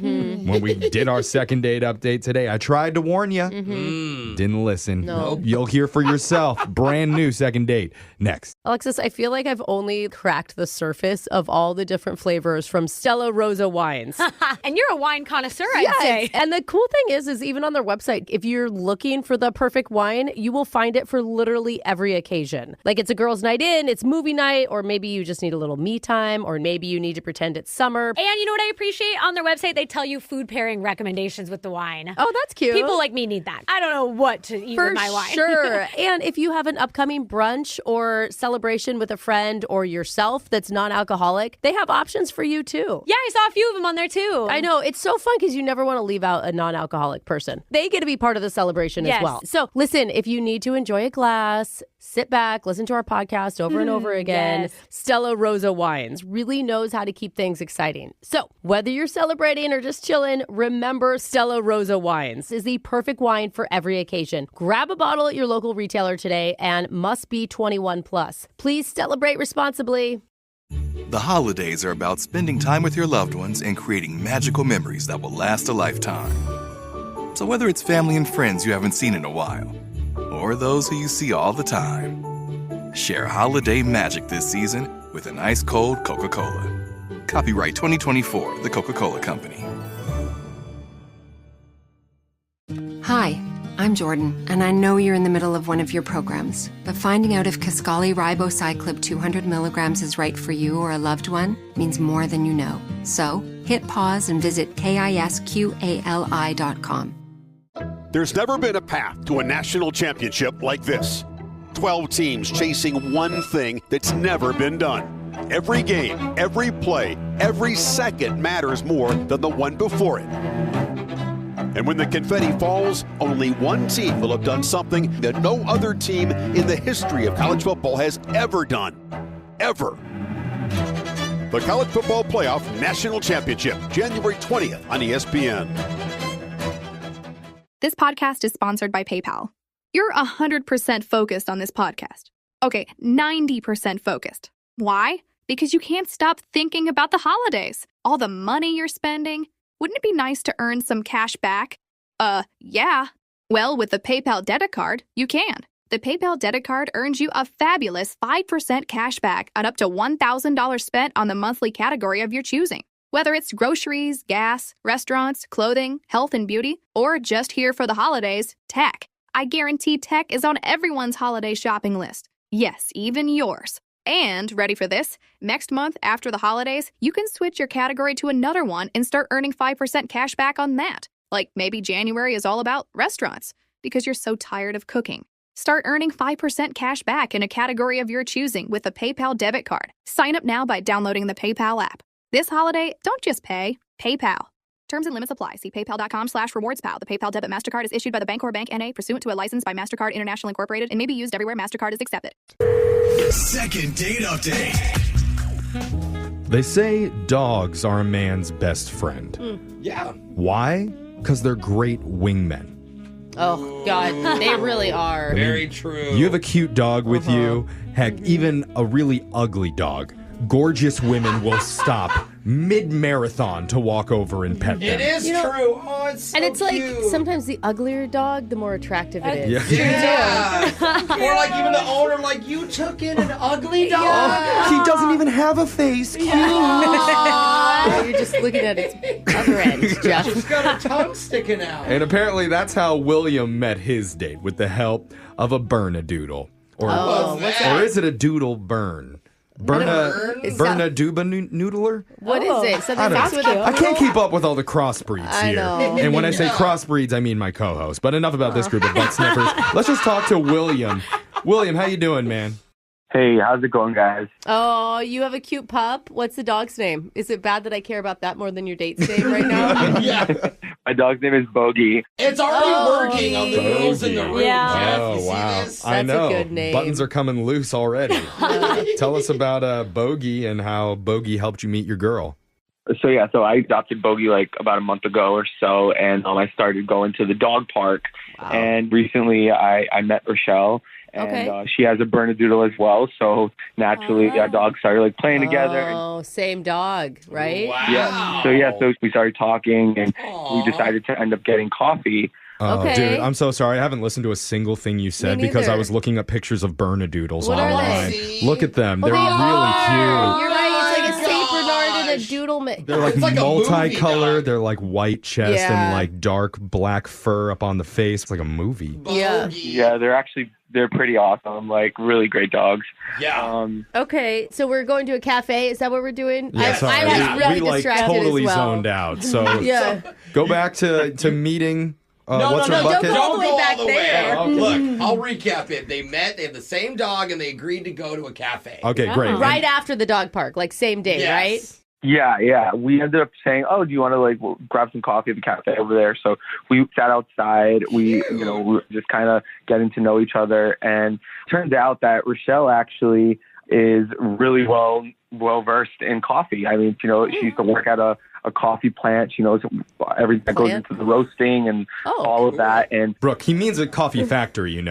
when we did our second date update today. I tried to warn you. Didn't listen. No. You'll hear for yourself. Brand new second date next. Alexis, I feel like I've only cracked the surface of all the different flavors from Stella Rosa wines. And you're a wine connoisseur, I'd say. And the cool thing is even on their website, if you're looking for the perfect wine, you will find it for literally every occasion. Like it's a girl's night in, it's movie night, or maybe you just need a little me time, or maybe you need to pretend it's summer. And you know what I appreciate? On their website, they tell you food pairing recommendations with the wine. Oh, that's cute. People like me need that. I don't know what to eat For with my wine. sure. And if you have an upcoming brunch or celebration with a friend or yourself that's non-alcoholic, they have options for you too. Yeah, I saw a few of them on there too. I know. It's so fun because you never want to leave out a non-alcoholic person. They get to be part of the celebration Yes. as well. So listen, if you need to enjoy a glass, sit back, listen to our podcast over and over again. Yes. Stella Rosa Wines really knows how to keep things exciting. So whether you're celebrating or just chilling, remember Stella Rosa Wines is the perfect wine for every occasion. Grab a bottle at your local retailer today and must be 21 plus. Please celebrate responsibly. The holidays are about spending time with your loved ones and creating magical memories that will last a lifetime. So whether it's family and friends you haven't seen in a while, or those who you see all the time, share holiday magic this season with an ice cold Coca-Cola. Copyright 2024, The Coca-Cola Company. Hi, I'm Jordan, and I know you're in the middle of one of your programs, but finding out if Kisqali Ribocyclib 200 milligrams is right for you or a loved one means more than you know. So, hit pause and visit KISQALI.com. There's never been a path to a national championship like this. 12 teams chasing one thing that's never been done. Every game, every play, every second matters more than the one before it. And when the confetti falls, only one team will have done something that no other team in the history of college football has ever done. Ever. The College Football Playoff National Championship, January 20th on ESPN. This podcast is sponsored by PayPal. You're 100% focused on this podcast. Okay, 90% focused. Why? Because you can't stop thinking about the holidays. All the money you're spending. Wouldn't it be nice to earn some cash back? Yeah. Well, with the PayPal debit card, you can. The PayPal debit card earns you a fabulous 5% cash back on up to $1,000 spent on the monthly category of your choosing. Whether it's groceries, gas, restaurants, clothing, health and beauty, or just here for the holidays, tech. I guarantee tech is on everyone's holiday shopping list. Yes, even yours. And, ready for this? Next month after the holidays, you can switch your category to another one and start earning 5% cash back on that. Like maybe January is all about restaurants, because you're so tired of cooking. Start earning 5% cash back in a category of your choosing with a PayPal debit card. Sign up now by downloading the PayPal app. This holiday, don't just pay, PayPal. Terms and limits apply. See paypal.com/rewardspal. The PayPal debit MasterCard is issued by the Bancorp Bank N.A. pursuant to a license by MasterCard International Incorporated and may be used everywhere MasterCard is accepted. Second date update. They say dogs are a man's best friend. Yeah. Why? Because they're great wingmen. Oh, God. They really are. Very true. You have a cute dog with you. Heck, even a really ugly dog. Gorgeous women will stop mid-marathon to walk over and pet them. It is true. Oh, it's so And it's cute. like sometimes the uglier dog, the more attractive it is. Yeah. Yeah. Or like even the owner, like, you took in an ugly dog. He doesn't even have a face. You're just looking at its other end, Jeff. She's got her tongue sticking out. And apparently that's how William met his date, with the help of a burn-a-doodle. Or, Oh, what's or is it a doodle burn? Berna Duba Noodler? What is it? Something mixed with I can't keep up with all the crossbreeds I here. know. And when I say crossbreeds, I mean my co-host. But enough about this group of butt sniffers. Let's just talk to William. William, how you doing, man? Hey, how's it going, guys? Oh, you have a cute pup. What's the dog's name? Is it bad that I care about that more than your date's name right now? Yeah. My dog's name is Bogey. It's already working on the girls in the room, Jeff. Oh, You see wow. this? I know. a good name. Buttons are coming loose already. Tell us about Bogey and how Bogey helped you meet your girl. So I adopted Bogey like about a month ago or so, and I started going to the dog park. Wow. And recently I met Rochelle, and she has a Bernedoodle as well. So naturally, our dogs started like playing together. And, Oh, same dog, right? yeah. So we started talking, and we decided to end up getting coffee. Oh, Okay. dude, I'm so sorry. I haven't listened to a single thing you said because I neither. was looking up pictures of Bernedoodles What are online. they? Look at them. Well, They're they really are. cute. You're right. It's like a Saint Bernard and a Doodle mix. They're like, It's like a movie multicolored. dog. They're like white chest Yeah. and like dark black fur up on the face. It's like a movie. Yeah. Yeah, they're pretty awesome. Like really great dogs. Yeah. Okay, so we're going to a cafe. Is that what we're doing? Yeah, sorry. I was really we like distracted totally as well. zoned out. So Yeah. go back to meeting. No, what's no, her no, bucket? don't all the way go back all the way. there. Look, I'll recap it. They met, they have the same dog, and they agreed to go to a cafe. Okay, great. Right after the dog park, like same day, Yes. right? Yeah. We ended up saying, "Oh, do you want to like grab some coffee at the cafe over there?" So we sat outside. We were just kind of getting to know each other, and turns out that Rochelle actually is really well versed in coffee. I mean, she used to work at a coffee plant. She knows everything that goes into the roasting and all of that. And Brooke, he means a coffee factory. He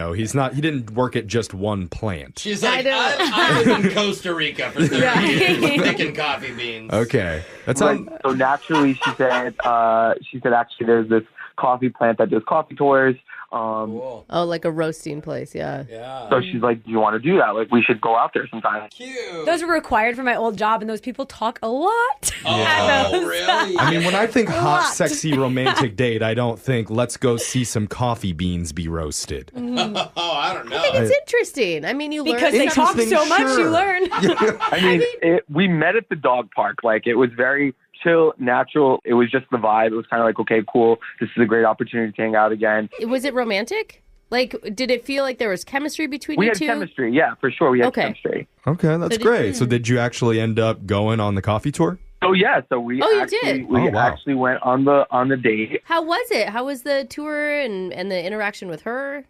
didn't work at just one plant. She's like, I was in Costa Rica for 30 years picking coffee beans. Okay, that's so naturally, she said actually there's this coffee plant that does coffee tours. Oh, like a roasting place, yeah. So she's like, "Do you want to do that? Like, we should go out there sometime." Cute. Those were required for my old job, and those people talk a lot. Oh, really? I mean, when I think hot, sexy, romantic date, I don't think let's go see some coffee beans be roasted. Oh, I don't know. I think it's interesting. I mean, you learn Because they talk so much, you learn. I mean, we met at the dog park. Like, it was very chill, natural. It was just the vibe. It was kind of like, okay, cool. This is a great opportunity to hang out again. Was it romantic? Like, did it feel like there was chemistry between We you had two? chemistry, yeah, for sure. We had chemistry. Okay, that's great. So did you actually end up going on the coffee tour? Oh yeah, so we Oh, you actually did? we Oh, wow. actually went on the date. How was it? How was the tour and the interaction with her?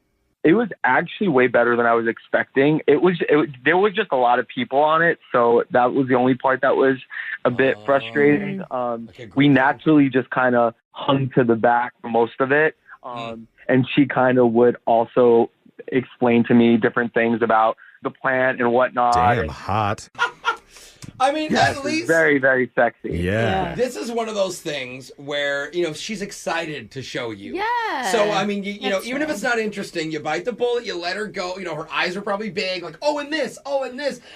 It was actually way better than I was expecting. There was just a lot of people on it, so that was the only part that was a bit frustrating. We naturally just kind of hung to the back for most of it, and she kind of would also explain to me different things about the plant and whatnot. Damn, hot. I mean, Yes, at least very, very sexy. Yeah. this is one of those things where, she's excited to show you. Yeah. So, I mean, you know, That's even if true. it's not interesting, you bite the bullet, you let her go. Her eyes are probably big, like, oh, and this.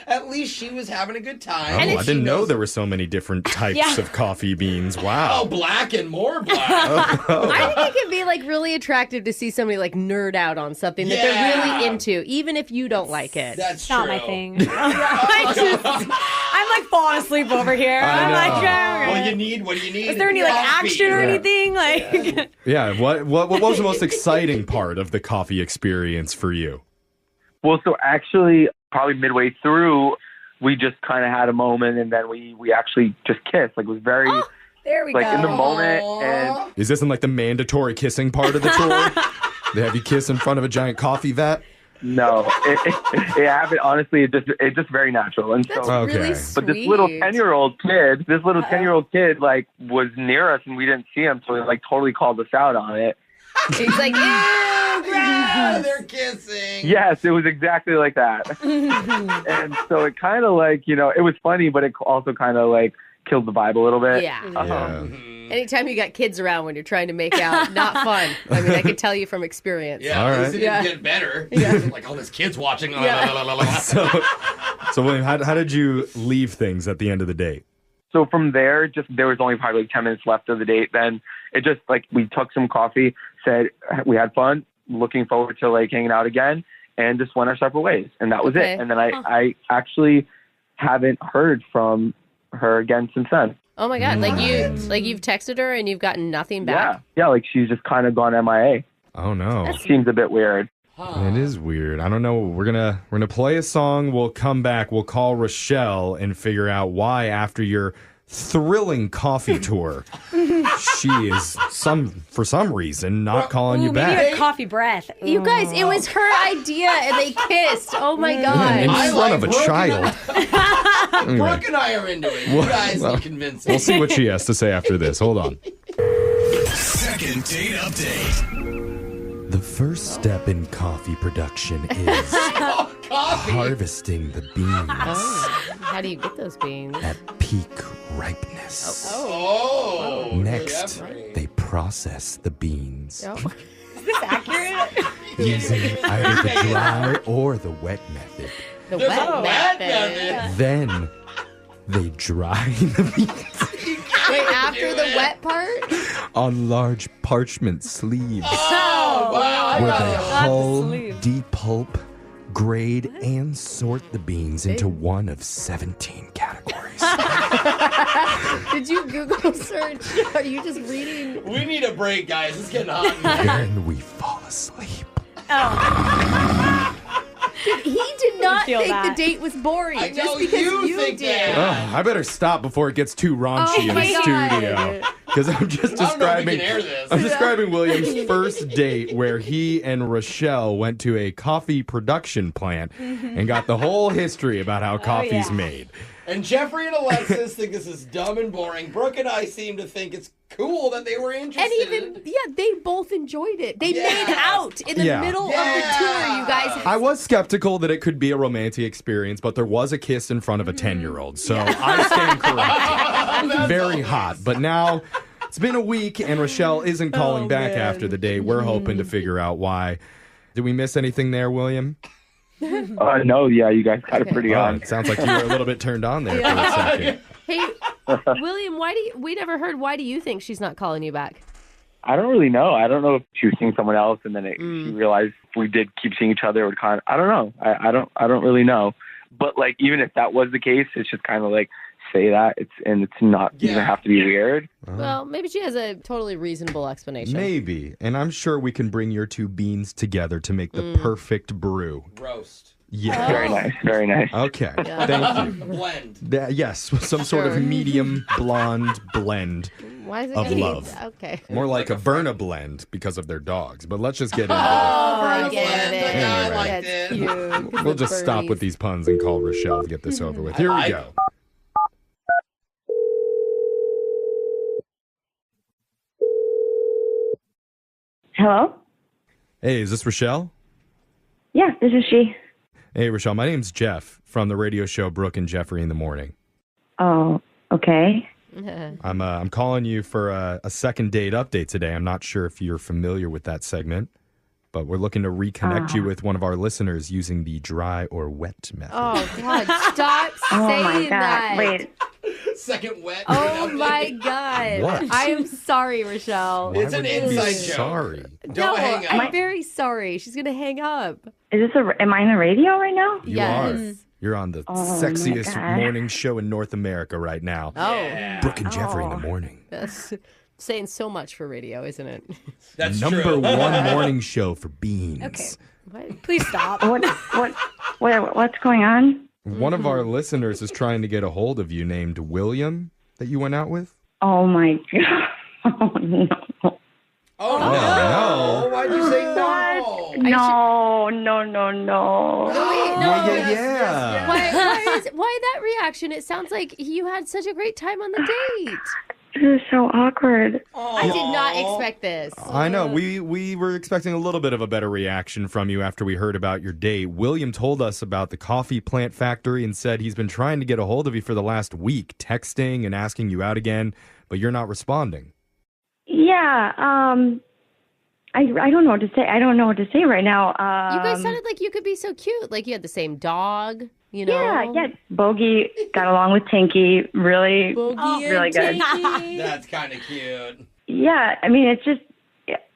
At least she was having a good time. Oh, I didn't know there were so many different types of coffee beans. Wow. Oh, black and more black. I think it can be like really attractive to see somebody like nerd out on something that they're really into, even if you don't like it. That's not my thing. I'm like falling asleep over here. I'm like, okay. What do you need? Is there any like Coffee. action or anything? Like, Yeah, what was the most exciting part of the coffee experience for you? Well, so actually, probably midway through, we just kind of had a moment, and then we actually just kissed. Like, it was very, there we like, go. in the moment. And Is this in like the mandatory kissing part of the tour? They have you kiss in front of a giant coffee vat? no, it happened. Honestly, it just very natural. And That's so, really but this little sweet. 10-year-old kid, like, was near us, and we didn't see him, so he like totally called us out on it. He's like, ew, Yeah, gross. they're kissing. Yes, it was exactly like that. And so it kind of like, it was funny, but it also kind of like killed the vibe a little bit. Yeah. Anytime you got kids around when you're trying to make out, not fun. I mean, I can tell you from experience. Yeah, All at least right. it didn't get better. Like, all this kids watching. So William, how did you leave things at the end of the date? So from there, there was only probably like 10 minutes left of the date. Then it just like we took some coffee, said we had fun, looking forward to like hanging out again, and just went our separate ways. And that was Okay. it. And then I actually haven't heard from her again since then. Oh my God! You've texted her and you've gotten nothing back. Yeah, like she's just kind of gone MIA. Oh no, seems a bit weird. It is weird. I don't know. We're gonna play a song. We'll come back. We'll call Rochelle and figure out why after your thrilling coffee tour, she is for some reason not calling you back. Maybe a coffee breath. You guys, it was her idea and they kissed. Oh my God! In front of a child. Brooke and I are into it. You guys can convince her. We'll see what she has to say after this. Hold on. Second date update. The first step in coffee production is harvesting the beans How do you get those beans? at peak ripeness. Oh. Next, they process the beans Oh. Is this accurate? using either the dry or the wet method. The There's wet a wet method. Then they dry the beans Wait, after the wet part? on large parchment sleeves Oh, wow. where I they got it. hull, sleeve. depulp, grade, and sort the beans into one of 17 categories. Did you Google search? Are you just reading? We need a break, guys. It's getting hot in here. Then we fall asleep. He did not feel think that. the date was boring. I know just because you you think did. that. I better stop before it gets too raunchy in Oh my the God. studio. Because I'm just I don't know if we describing. can air this. I'm describing William's first date where he and Rochelle went to a coffee production plant and got the whole history about how coffee's made. And Jeffrey and Alexis think this is dumb and boring. Brooke and I seem to think it's cool that they were interested. And even, they both enjoyed it. They made out in the Yeah. middle of the tour, you guys. I was skeptical that it could be a romantic experience, but there was a kiss in front of a 10-year-old. So I stand corrected. Very hot. But now it's been a week and Rochelle isn't calling back after the date. We're hoping to figure out why. Did we miss anything there, William? No, yeah, you guys got it pretty on. It sounds like you were a little bit turned on there for a second. Hey, William, we never heard, why do you think she's not calling you back? I don't really know. I don't know if she was seeing someone else, and then she realized if we did keep seeing each other, it would kind of. I don't know. I don't really know. But like, even if that was the case, it's just kind of like say that it's not even have to be weird. Well, maybe she has a totally reasonable explanation. Maybe. And I'm sure we can bring your two beans together to make the perfect brew. Roast. Yeah. Very nice. Very nice. Okay. Yeah. Thank you. Blend. Yes, some sort of medium blonde blend Why is it of gonna be- love. Okay. More like a Berna blend because of their dogs. But let's just get into I get it. Anyway. I liked That's it. cute. it. We'll just stop with these puns and call Rochelle to get this over with. Here we go. Hello? Hey, is this Rochelle? Yeah, this is she. Hey, Rochelle, my name's Jeff from the radio show Brooke and Jeffrey in the Morning. Oh, okay. I'm calling you for a second date update today. I'm not sure if you're familiar with that segment, but we're looking to reconnect you with one of our listeners using the dry or wet method. Oh, God, stop Oh saying my God. that. Wait. Second wet. Oh, my God. What? I am sorry, Rochelle. It's Why an would you be inside joke. sorry. Don't hang up. I'm very sorry. She's going to hang up. Is this am I on the radio right now? You Yes. are. You're on the Oh, my sexiest God. morning show in North America right now. Oh, Brooke and Jeffrey in the morning. that's saying so much for radio, isn't it? That's Number true. one morning show for beans. Okay. What? Please stop. What's going on? One of our listeners is trying to get a hold of you named William that you went out with. Oh my God. Oh no. Oh, no. Why'd you say no? No. Yeah. Why that reaction? It sounds like you had such a great time on the date. This is so awkward. I did not expect this. I know. We were expecting a little bit of a better reaction from you after we heard about your date. William told us about the coffee plant factory and said he's been trying to get a hold of you for the last week, texting and asking you out again, but you're not responding. Yeah. I don't know what to say. I don't know what to say right now. You guys sounded like you could be so cute. Like you had the same dog, you know? Yeah. Bogey got along with Tinky. Really, Bogey really good. That's kind of cute. Yeah. I mean,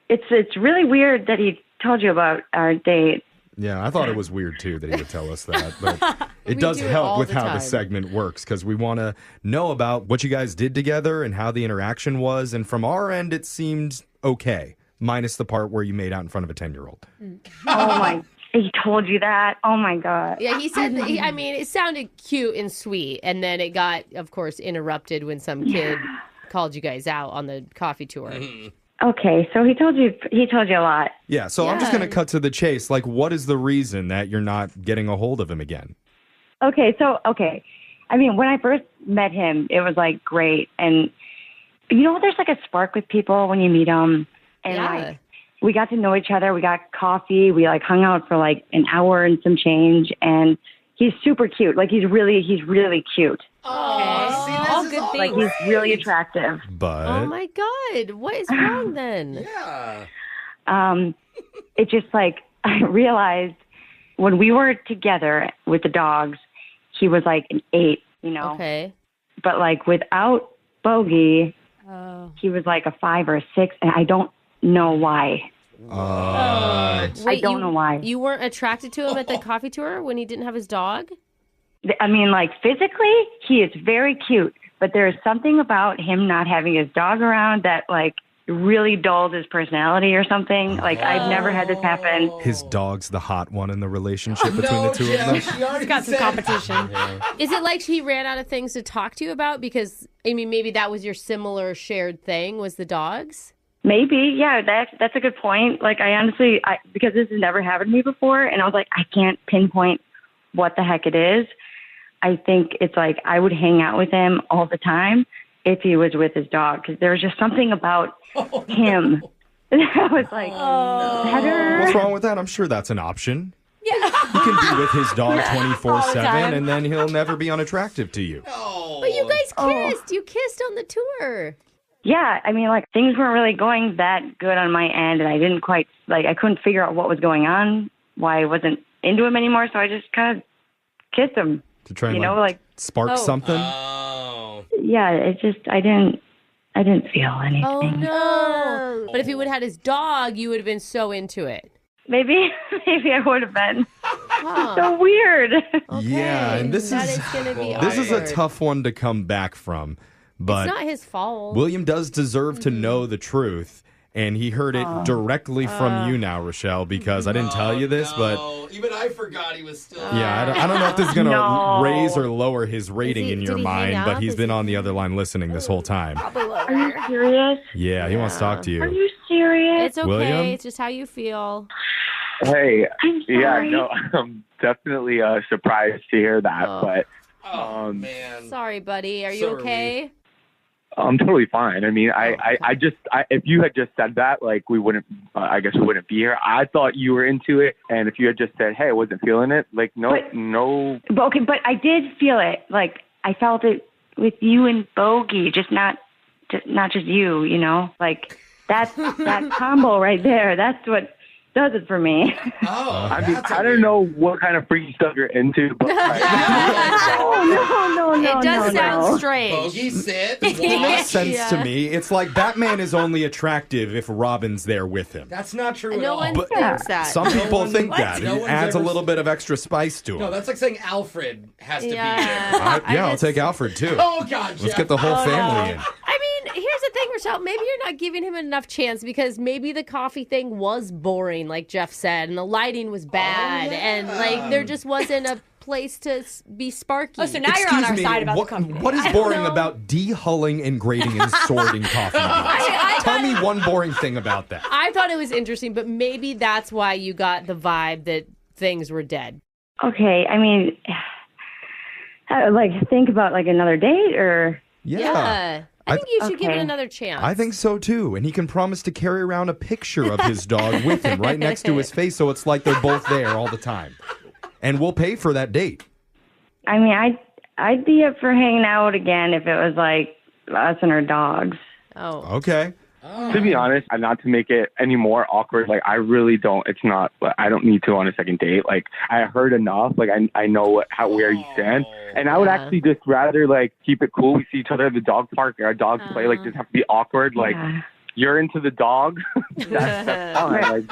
it's really weird that he told you about our date. Yeah, I thought it was weird too that he would tell us that, but it We does do it help all with the how time. the segment works because we want to know about what you guys did together and how the interaction was. And from our end, it seemed okay, minus the part where you made out in front of a 10-year-old. Oh my! He told you that? Oh my god! Yeah, he said, I mean, it sounded cute and sweet. And then it got, of course, interrupted when some kid called you guys out on the coffee tour. Okay, so he told you a lot. Yeah, so I'm just going to cut to the chase. Like, what is the reason that you're not getting a hold of him again? Okay. I mean, when I first met him, it was like great, and you know, there's like a spark with people when you meet them, and like we got to know each other. We got coffee. We like hung out for like an hour and some change, and he's super cute. Like he's really cute. Oh, see, all this is good all things. Like he's really attractive. But Oh my God. What is wrong then? Yeah. It just like I realized when we were together with the dogs, he was like an 8, you know. Okay. But like without Bogey, Oh. he was like a 5 or a 6, and I don't know why. Wait, I don't know why. You weren't attracted to him at the coffee tour when he didn't have his dog? I mean, like physically, he is very cute, but there is something about him not having his dog around that like really dulled his personality or something. Like I've never had this happen. his dog's the hot one in the relationship between the two of them. He's got some competition. Is it like he ran out of things to talk to you about? Because, I mean, maybe that was your similar shared thing, was the dogs? Maybe, yeah, that's a good point. Like I honestly, because this has never happened to me before, and I was like, I can't pinpoint what the heck it is. I think it's like I would hang out with him all the time if he was with his dog, because there was just something about him that was like better. What's wrong with that? I'm sure that's an option. Yeah. He can be with his dog All the 24/7, time. and then he'll never be unattractive to you. But you guys kissed. You kissed on the tour. Yeah, I mean, like things weren't really going that good on my end, and I didn't quite I couldn't figure out what was going on, why I wasn't into him anymore. So I just kind of kissed him. To try and you know, like spark something. Yeah, it just I didn't feel anything. Oh, no. But if he would have had his dog, you would have been so into it. Maybe I would have been. So weird. Yeah, and this That is gonna be this is a awkward. tough one to come back from. But It's not his fault. William does deserve to know the truth, and he heard it directly from you now, Rochelle, because I didn't tell you this, but Even I forgot he was still. yeah, I don't know if this is going to No. raise or lower his rating in your did he hang mind, but up? he's Is been on the other line listening this whole time. Are you serious? Yeah, he wants to talk to Are you. you serious? It's okay. William? It's just how you feel. Hey, I'm yeah, sorry. no, I'm definitely surprised to hear that, but Oh, man. Sorry, buddy. Are you So okay? I'm totally fine. I mean, if you had just said that, like we wouldn't, I guess we wouldn't be here. I thought you were into it, and if you had just said, "Hey, I wasn't feeling it," like no. But I did feel it. Like I felt it with you and Bogey, just not just you. You know, like that combo right there. That's what does it for me. Oh, I mean, I don't know what kind of freaky stuff you're into, but like, No. It does sound no. strange. Bogey, sit. It makes Watch. sense to me. It's like Batman is only attractive if Robin's there with him. That's not true at No all. one But- thinks that. Some people one- think what? that. No It one's adds a ever little bit of extra spice to him. No, that's like saying Alfred has to be there. I'll take Alfred too. Oh, God, Let's Jeff. get the whole family in. I mean, here's the thing, Rochelle. Maybe you're not giving him enough chance because maybe the coffee thing was boring, like Jeff said, and the lighting was bad, and like there just wasn't a place to be sparky. Oh, so now you're on our side about what, the coffee. what is boring about de-hulling and grading and sorting coffee beans? Tell me one boring thing about that. I thought it was interesting, but maybe that's why you got the vibe that things were dead. Okay, I mean, like think about like another date or. Yeah. I think you should give it another chance. I think so too. And he can promise to carry around a picture of his dog with him right next to his face, so it's like they're both there all the time. And we'll pay for that date. I mean, I'd be up for hanging out again if it was like us and our dogs. Oh. Okay. to be honest, and not to make it any more awkward, like I really don't. It's not. I don't need to on a second date. Like I heard enough. Like I know where you stand, and I would actually just rather like keep it cool. We see each other at the dog park. Our dogs play. Like doesn't have to be awkward. Like you're into the dog. that's fine. Like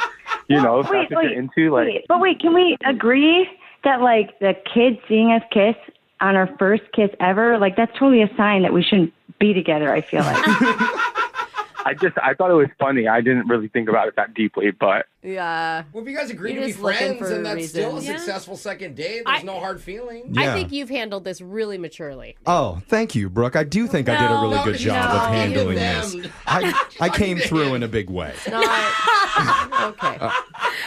You know, if Wait, that's what you're into, like. wait, can we agree that like the kids seeing us kiss on our first kiss ever, like that's totally a sign that we shouldn't be together, I feel like. I thought it was funny. I didn't really think about it that deeply, but. Yeah. Well, if you guys agree You're to be just looking friends for and a that's still a reason. successful second date, there's no hard feelings. Yeah. I think you've handled this really maturely. Oh, thank you, Brooke. I do think I did a really good job of handling this. I came through in a big way. Okay.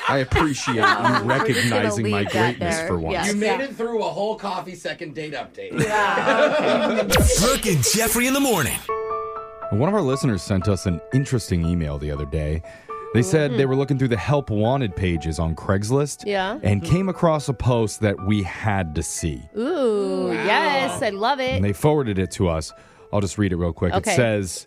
I appreciate you recognizing my leave that greatness there. for once. You made it through a whole coffee second date update. Brooke and Jeffrey in the morning. One of our listeners sent us an interesting email the other day. They said they were looking through the help wanted pages on Craigslist and came across a post that we had to see. Ooh, yes, I love it. And they forwarded it to us. I'll just read it real quick. Okay. It says,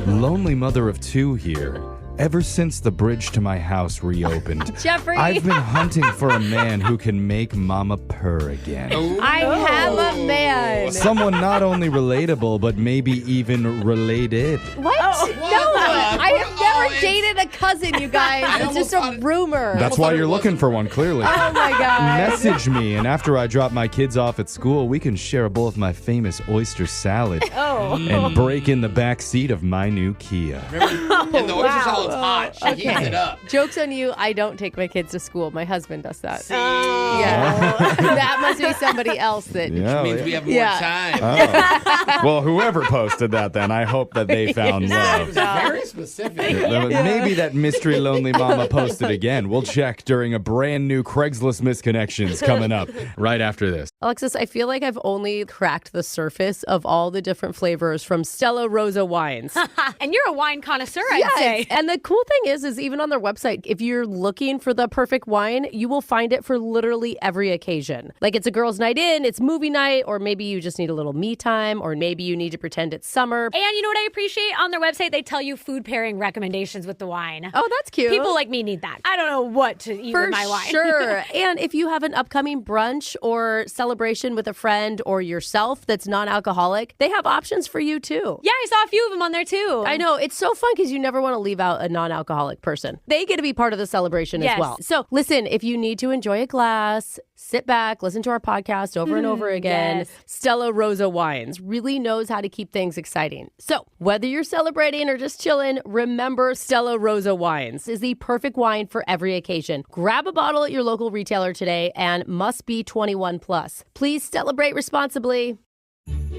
lonely mother of two here. Ever since the bridge to my house reopened, Jeffrey. I've been hunting for a man who can make mama purr again. I have a man. Someone not only relatable, but maybe even related. What? No, I have never dated a cousin, you guys. It's just a rumor. That's why you're looking for one, clearly. Oh, my God. Message me, and after I drop my kids off at school, we can share a bowl of my famous oyster salad and break in the back seat of my new Kia. And the oyster salad's hot. She heats it up. Joke's on you. I don't take my kids to school. My husband does that. See? Yeah. That must be somebody else that means we have more time. Oh. Well, whoever posted that then, I hope that they found love. Very specific. Maybe that mystery lonely mama posted again. We'll check during a brand new Craigslist Misconnections coming up right after this. Alexis, I feel like I've only cracked the surface of all the different flavors from Stella Rosa wines. And you're a wine connoisseur, I'd say. And the cool thing is even on their website, if you're looking for the perfect wine, you will find it for literally every occasion. Like it's a girl's night in, it's movie night, or maybe you just need a little me time, or maybe you need to pretend it's summer. And you know what I appreciate? On their website, they tell you food pairing recommendations with the wine. Oh, that's cute. People like me need that. I don't know what to eat with my wine. Sure. And if you have an upcoming brunch or celebration with a friend or yourself that's non-alcoholic, they have options for you too. Yeah, I saw a few of them on there too. I know. It's so fun because you never want to leave out a non-alcoholic person. They get to be part of the celebration as well. So listen, if you need to enjoy a glass, sit back, listen to our podcast over and over again. Yes. Stella Rosa Wines really knows how to keep things exciting. So whether you're celebrating or just chilling, remember Stella Rosa Wines is the perfect wine for every occasion. Grab a bottle at your local retailer today and must be 21 plus. Please celebrate responsibly.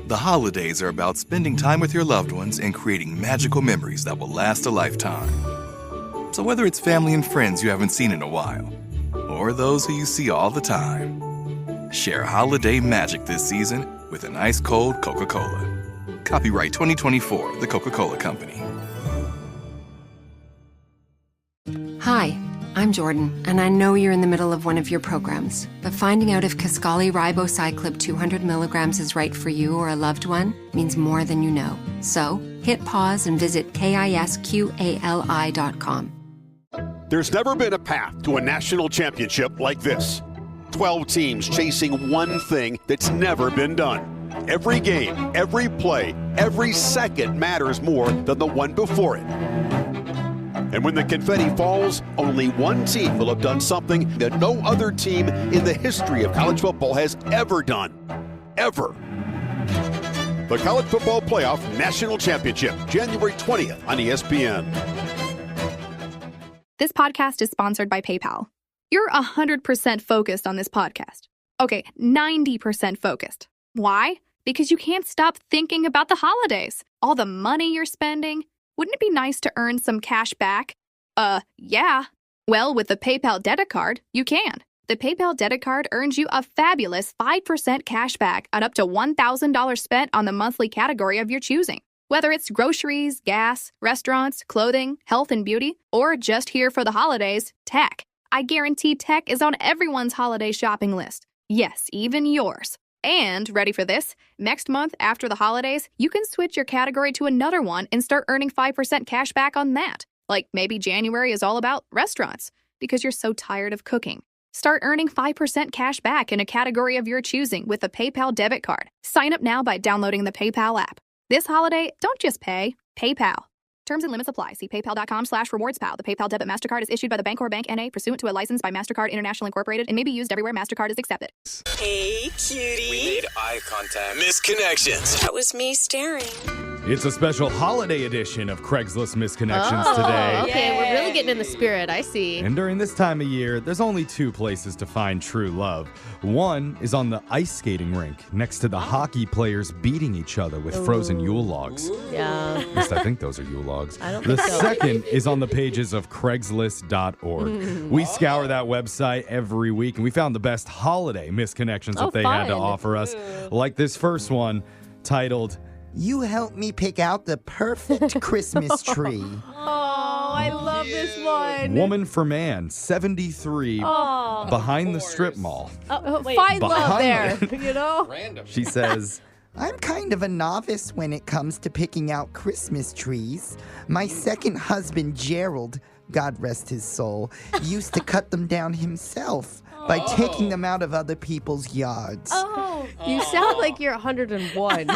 The holidays are about spending time with your loved ones and creating magical memories that will last a lifetime. So whether it's family and friends you haven't seen in a while, or those who you see all the time, share holiday magic this season with an ice cold Coca-Cola. Copyright 2024, The Coca-Cola Company. Hi, I'm Jordan, and I know you're in the middle of one of your programs, but finding out if Kisqali Ribociclib 200 milligrams is right for you or a loved one means more than you know. So, hit pause and visit KISQALI.com. There's never been a path to a national championship like this. 12 teams chasing one thing that's never been done. Every game, every play, every second matters more than the one before it. And when the confetti falls, only one team will have done something that no other team in the history of college football has ever done. Ever. The College Football Playoff National Championship, January 20th on ESPN. This podcast is sponsored by PayPal. You're 100% focused on this podcast. Okay, 90% focused. Why? Because you can't stop thinking about the holidays, all the money you're spending. Wouldn't it be nice to earn some cash back? Yeah. Well, with the PayPal debit card, you can. The PayPal debit card earns you a fabulous 5% cash back on up to $1,000 spent on the monthly category of your choosing. Whether it's groceries, gas, restaurants, clothing, health and beauty, or just here for the holidays, tech. I guarantee tech is on everyone's holiday shopping list. Yes, even yours. And, ready for this? Next month, after the holidays, you can switch your category to another one and start earning 5% cash back on that. Like maybe January is all about restaurants, because you're so tired of cooking. Start earning 5% cash back in a category of your choosing with a PayPal debit card. Sign up now by downloading the PayPal app. This holiday, don't just pay, PayPal. Terms and limits apply. See paypal.com/rewardspal. The PayPal debit MasterCard is issued by the Bancorp Bank N.A. pursuant to a license by MasterCard International Incorporated and may be used everywhere MasterCard is accepted. Hey, cutie. We made eye contact. Misconnections. That was me staring. It's a special holiday edition of Craigslist Misconnections today. Okay, we're really getting in the spirit, I see. And during this time of year, there's only two places to find true love. One is on the ice skating rink next to the hockey players beating each other with frozen Yule logs. Yeah. At least I think those are Yule logs. I don't The think so. second is on the pages of Craigslist.org. We scour that website every week, and we found the best holiday misconnections that they had to fun. offer us. Like this first one titled, You helped me pick out the perfect Christmas tree. Oh, I love this one. Woman for Man, 73, Oh. behind the strip mall. Find love there, Behind you know? Random. She says, I'm kind of a novice when it comes to picking out Christmas trees. My second husband, Gerald, God rest his soul, used to cut them down himself by taking them out of other people's yards. Oh, you sound like you're 101.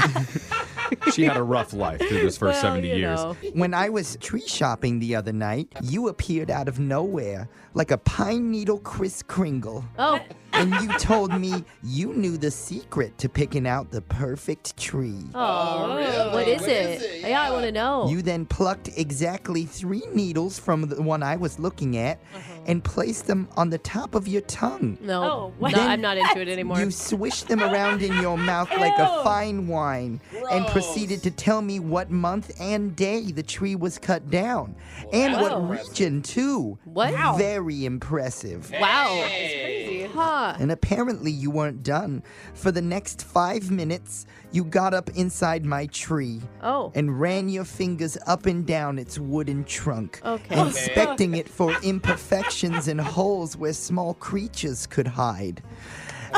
she had a rough life through this first 70 years. When I was tree shopping the other night, you appeared out of nowhere like a pine needle Kris Kringle. Oh. And you told me you knew the secret to picking out the perfect tree. Oh, really? What is it? Yeah, I want to know. You then plucked exactly 3 needles from the one I was looking at and placed them on the top of your tongue. No, what? no, I'm not into it anymore. You swished them around in your mouth like a fine wine and proceeded to tell me what month and day the tree was cut down. And what region, too. What? Very impressive. Wow. That's crazy. Huh. And apparently you weren't done. For the next 5 minutes, you got up inside my tree and ran your fingers up and down its wooden trunk, inspecting it for imperfections and holes where small creatures could hide.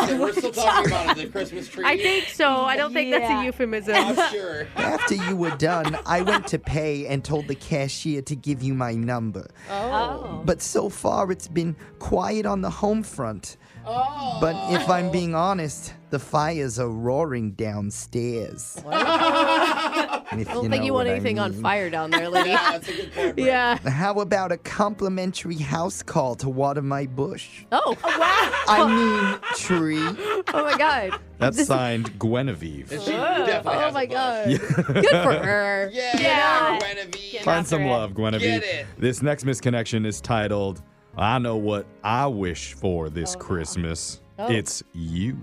We're still talking about the Christmas tree. I think so. I don't think that's a euphemism. I'm sure. After you were done, I went to pay and told the cashier to give you my number. But so far, it's been quiet on the home front. But if I'm being honest, the fires are roaring downstairs. I don't think you want anything on fire down there, lady. Yeah, that's a good point. Yeah. How about a complimentary house call to water my bush? Oh, wow. I mean, tree. Oh, my God. That's signed Guinevere. And she definitely has my a God. Yeah. Good for her. Yeah. Guinevere. Find some love, Guinevere. Get it. This next misconnection is titled, I know what I wish for this Christmas. It's you.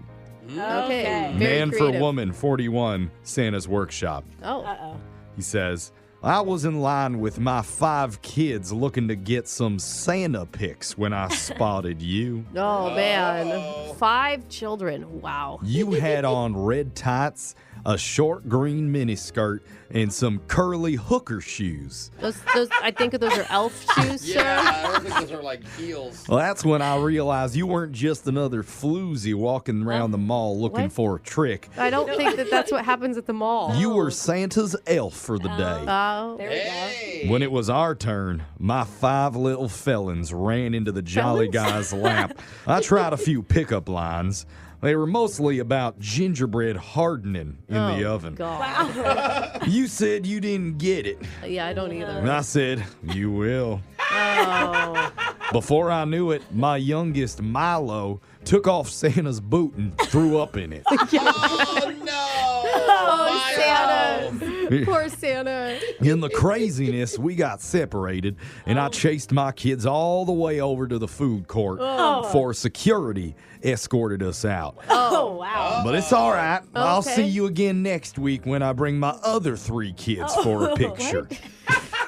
Okay. Very Man creative. for Woman, 41, Santa's Workshop. Oh. He says, I was in line with my 5 kids looking to get some Santa pics when I spotted you. Oh, man. 5 children. Wow. You had on red tights, a short green miniskirt, and some curly hooker shoes. Those, I think those are elf shoes, sir. Yeah, I don't think those are like heels. Well, that's when I realized you weren't just another floozy walking around the mall looking What? for a trick. I don't think that's what happens at the mall. You were Santa's elf for the day. Oh. There we go. When it was our turn, my 5 little felons ran into the jolly guy's lap. I tried a few pickup lines. They were mostly about gingerbread hardening in the oven. God. You said you didn't get it. Yeah, I don't either. And I said, you will. Oh. Before I knew it, my youngest, Milo, took off Santa's boot and threw up in it. Oh, no. Oh, Santa. Poor Santa. In the craziness, we got separated, and I chased my kids all the way over to the food court for security escorted us out. Oh, wow. But it's all right. I'll Okay. see you again next week when I bring my other 3 kids for a picture.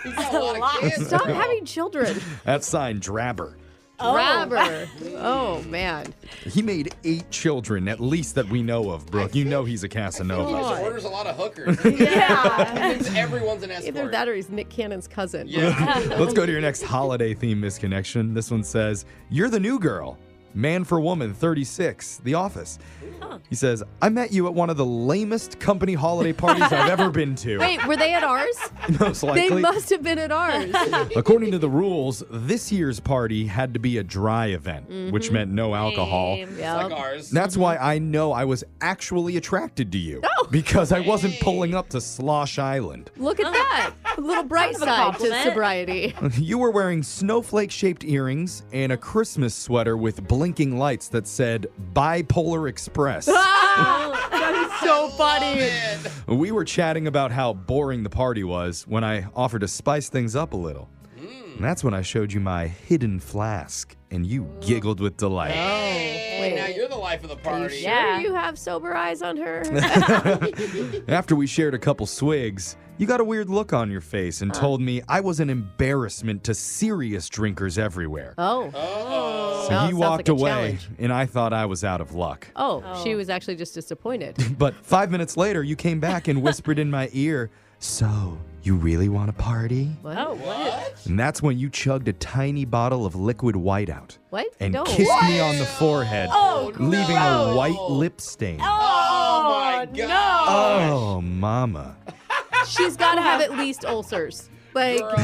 You got a lot of kids. Stop having children. That's signed Drabber. Grabber. Oh, man. He made 8 children, at least that we know of, Brooke. You know he's a He Casanova. also orders a lot of hookers. Yeah. Everyone's an escort. Either that or he's Nick Cannon's cousin. Yeah. Let's go to your next holiday theme misconnection. This one says, you're the new girl. Man for Woman, 36, The Office. He says, I met you at one of the lamest company holiday parties I've ever been to. Wait, were they at ours? Most likely. They must have been at ours. According to the rules, this year's party had to be a dry event, which meant no alcohol. Yeah. Like ours. That's why I know I was actually attracted to you. Because I wasn't pulling up to Slosh Island. Look at that. A little bright Kind of a side to compliment. sobriety. You were wearing snowflake-shaped earrings and a Christmas sweater with blinking lights that said Bipolar Express. That is so funny. We were chatting about how boring the party was when I offered to spice things up a little. And that's when I showed you my hidden flask, and you giggled with delight. Hey, now you're the life of the party. Sure you have sober eyes on her? After we shared a couple swigs, you got a weird look on your face and told me I was an embarrassment to serious drinkers everywhere. Oh. So Well, you sounds walked like a away, challenge. and I thought I was out of luck. Oh, she was actually just disappointed. But 5 minutes later, you came back and whispered in my ear, "So, you really want a party?" What? Oh, what? And that's when you chugged a tiny bottle of liquid whiteout. What? And No. kissed me on the forehead, leaving a white lip stain. Oh my God. Oh, mama. She's got to have at least ulcers. Like, After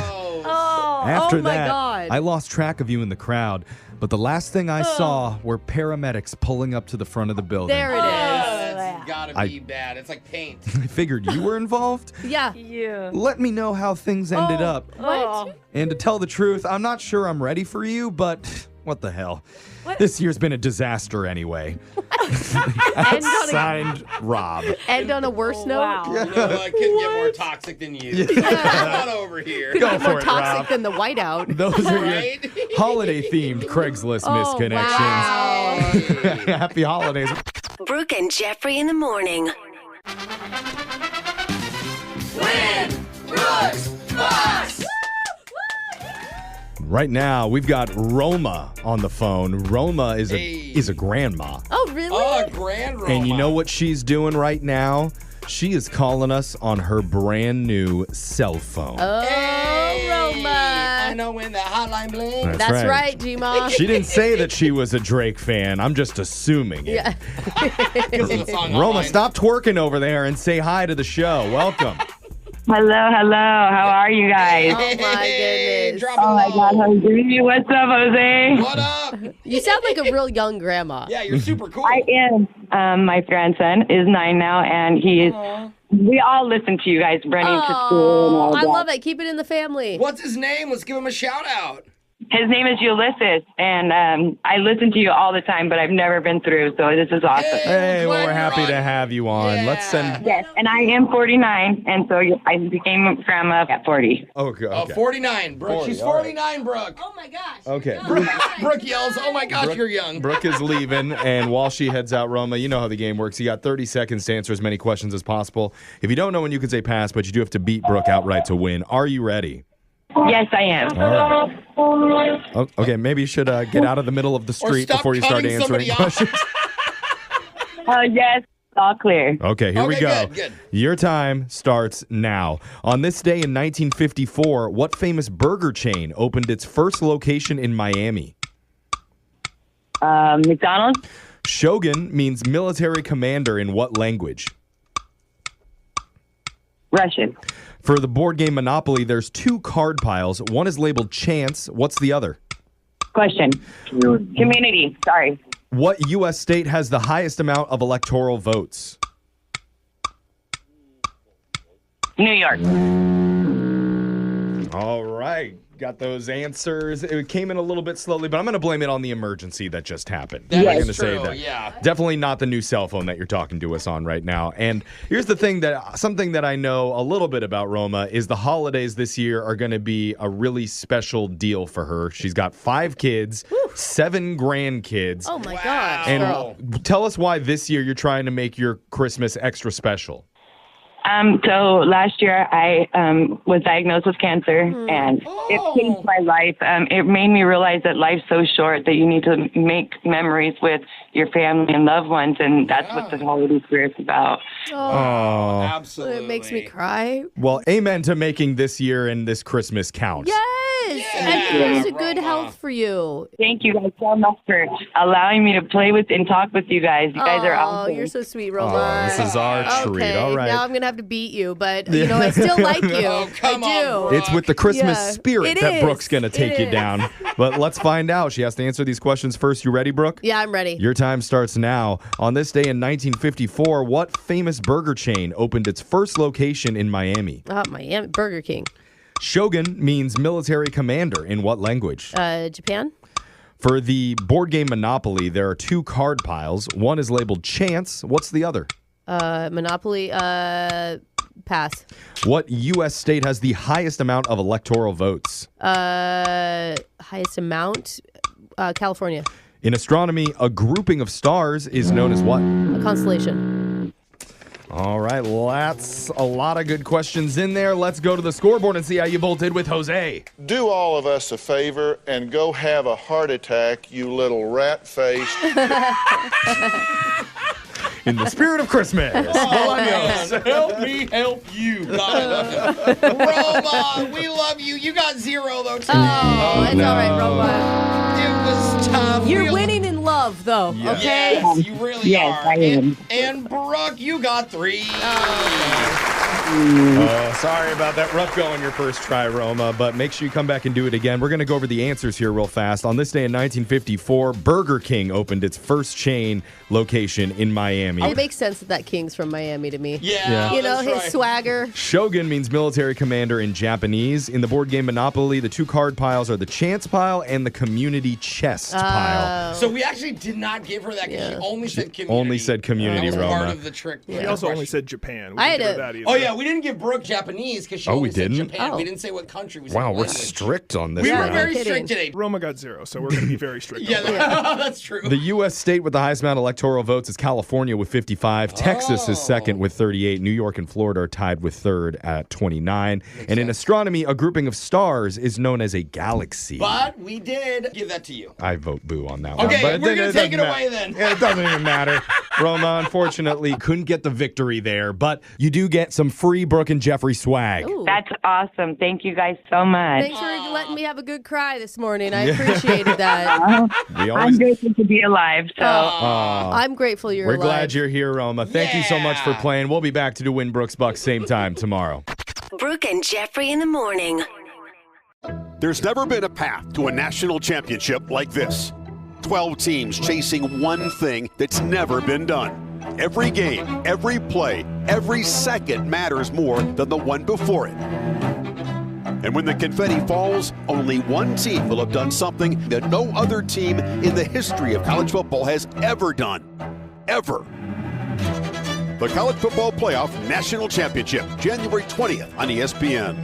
oh my that, God. I lost track of you in the crowd, but the last thing I saw were paramedics pulling up to the front of the building. There it is. It's gotta be bad. It's like paint. I figured you were involved. Yeah. Let me know how things ended up. What? And to tell the truth, I'm not sure I'm ready for you, but what the hell? This year's been a disaster anyway. Signed, Rob. End on a worse note? No, I couldn't get more toxic than you. Come on over here. Could Go be for more it, toxic Rob. than the whiteout. Those are your holiday-themed Craigslist misconnections. Happy holidays. Brooke and Jeffrey in the morning. Right now, we've got Roma on the phone. Roma is a grandma. Oh, really? Oh, grand Roma. And you know what she's doing right now? She is calling us on her brand new cell phone. Oh, Roma. I know when the hotline blinks. That's right, G-Ma. She didn't say that she was a Drake fan. I'm just assuming it. Yeah. Roma, stop twerking over there and say hi to the show. Welcome. Hello. How are you guys? Oh, my goodness. Oh, my God, Jose. What's up, Jose? What up? You sound like a real young grandma. Yeah, you're super cool. I am. My grandson is 9 now, and he is. We all listen to you guys running to school and all I that. love it. Keep it in the family. What's his name? Let's give him a shout out. His name is Ulysses, and I listen to you all the time, but I've never been through, so this is awesome. Hey, well, we're happy to have you on. Let's send. Yes, and I am 49, and so I became a grandma at 40. Okay. 49, Brooke. 40, She's all right. 49, Brooke. Oh, my gosh. Okay. Brooke yells, oh, my gosh, you're young. Brooke is leaving, and while she heads out, Roma, you know how the game works. You got 30 seconds to answer as many questions as possible. If you don't know when, you can say pass, but you do have to beat Brooke outright to win. Are you ready? Yes, I am. All right. Oh, okay, maybe you should get out of the middle of the street stop before you start cutting answering somebody off. questions. Yes, all clear. Okay, here we go. Good. Your time starts now. On this day in 1954, what famous burger chain opened its first location in Miami? McDonald's. Shogun means military commander in what language? Russian. For the board game Monopoly, there's two card piles. One is labeled chance. What's the other? Question. Community. Sorry. What U.S. state has the highest amount of electoral votes? New York. All right. Got those answers. It came in a little bit slowly, but I'm going to blame it on the emergency that just happened. That I'm is going to say true, that. yeah. Definitely not the new cell phone that you're talking to us on right now. And here's the thing something that I know a little bit about Roma is the holidays this year are going to be a really special deal for her. She's got 5 kids, 7 grandkids. Oh, my gosh. And girl. tell us why this year you're trying to make your Christmas extra special. So last year I was diagnosed with cancer, and it changed my life. It made me realize that life's so short that you need to make memories with your family and loved ones, and that's what the holiday spirit's about. Oh, It makes me cry. Well, amen to making this year and this Christmas count. Yes. is. And here's a good health for you. Thank you guys so much for allowing me to play with and talk with you guys. You guys are awesome. Oh, you're so sweet, Roma. This is our treat. Okay, All right. now I'm going to have to beat you, but, I still like you. Come I do. on, It's with the Christmas Yeah, spirit it that is. Brooke's going to take It you is. down. But let's find out. She has to answer these questions first. You ready, Brooke? Yeah, I'm ready. Your time starts now. On this day in 1954, what famous burger chain opened its first location in Miami? Miami. Burger King. Shogun means military commander in what language? Japan. For the board game Monopoly, there are 2 card piles. One is labeled chance. What's the other? Monopoly. Pass. What U.S. state has the highest amount of electoral votes? Highest amount. California. In astronomy, a grouping of stars is known as what? A constellation. All right, that's a lot of good questions in there. Let's go to the scoreboard and see how you both did with Jose. Do all of us a favor and go have a heart attack, you little rat-faced. In the spirit of Christmas. Bolaños. Help me help you. Roma, we love you. You got 0, though, too. Oh, it's all right, Roma. It was tough. You're winning in love, though, okay? Yes, you really Yes, are. I am. And Brooke, you got 3. Sorry about that rough go on your first try, Roma, but make sure you come back and do it again. We're going to go over the answers here real fast. On this day in 1954, Burger King opened its first chain location in Miami. It makes sense that King's from Miami to me. Yeah. You know, that's his right. swagger. Shogun means military commander in Japanese. In the board game Monopoly, the 2 card piles are the chance pile and the community chest pile. So we actually did not give her that because she only said community. Only said community, That was Roma. part of the trick. He also only said Japan. We I didn't had give her a- that either. Oh, yeah, we didn't give Brooke Japanese because she Oh, only we said didn't? Japan. Oh. We didn't say what country. We said Wow, what we're language. strict on this We were round. very kidding. strict today. Roma got 0, so we're going to be very strict. Yeah, on that. that's true. The U.S. state with the highest amount of electoral votes is California with 55. Texas is second with 38. New York and Florida are tied with third at 29. And in astronomy, a grouping of stars is known as a galaxy. But we did give that to you. I vote boo on that one. Okay, But we're going to take it doesn't away then. Yeah, it doesn't even matter. Roma, unfortunately, couldn't get the victory there, but you do get some free Brooke and Jeffrey swag. Ooh. That's awesome. Thank you guys so much. Thanks for letting me have a good cry this morning. I appreciated that. We I'm always, grateful to be alive. So I'm grateful you're we're alive. glad you're here, Roma. Thank you so much for playing. We'll be back to do Win Brooks Bucks same time tomorrow. Brooke and Jeffrey in the morning. There's never been a path to a national championship like this. 12 teams chasing one thing that's never been done. Every game, every play, every second matters more than the one before it. And when the confetti falls, only one team will have done something that no other team in the history of college football has ever done. Ever. The College Football Playoff National Championship, January 20th on ESPN.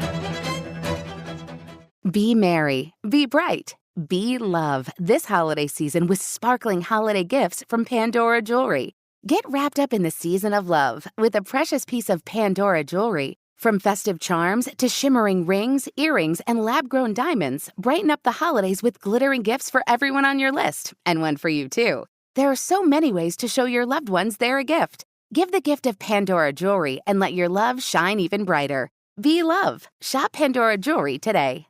Be merry, be bright, be love this holiday season with sparkling holiday gifts from Pandora Jewelry. Get wrapped up in the season of love with a precious piece of Pandora jewelry. From festive charms to shimmering rings, earrings, and lab-grown diamonds, brighten up the holidays with glittering gifts for everyone on your list, and one for you, too. There are so many ways to show your loved ones they're a gift. Give the gift of Pandora jewelry and let your love shine even brighter. Be love. Shop Pandora Jewelry today.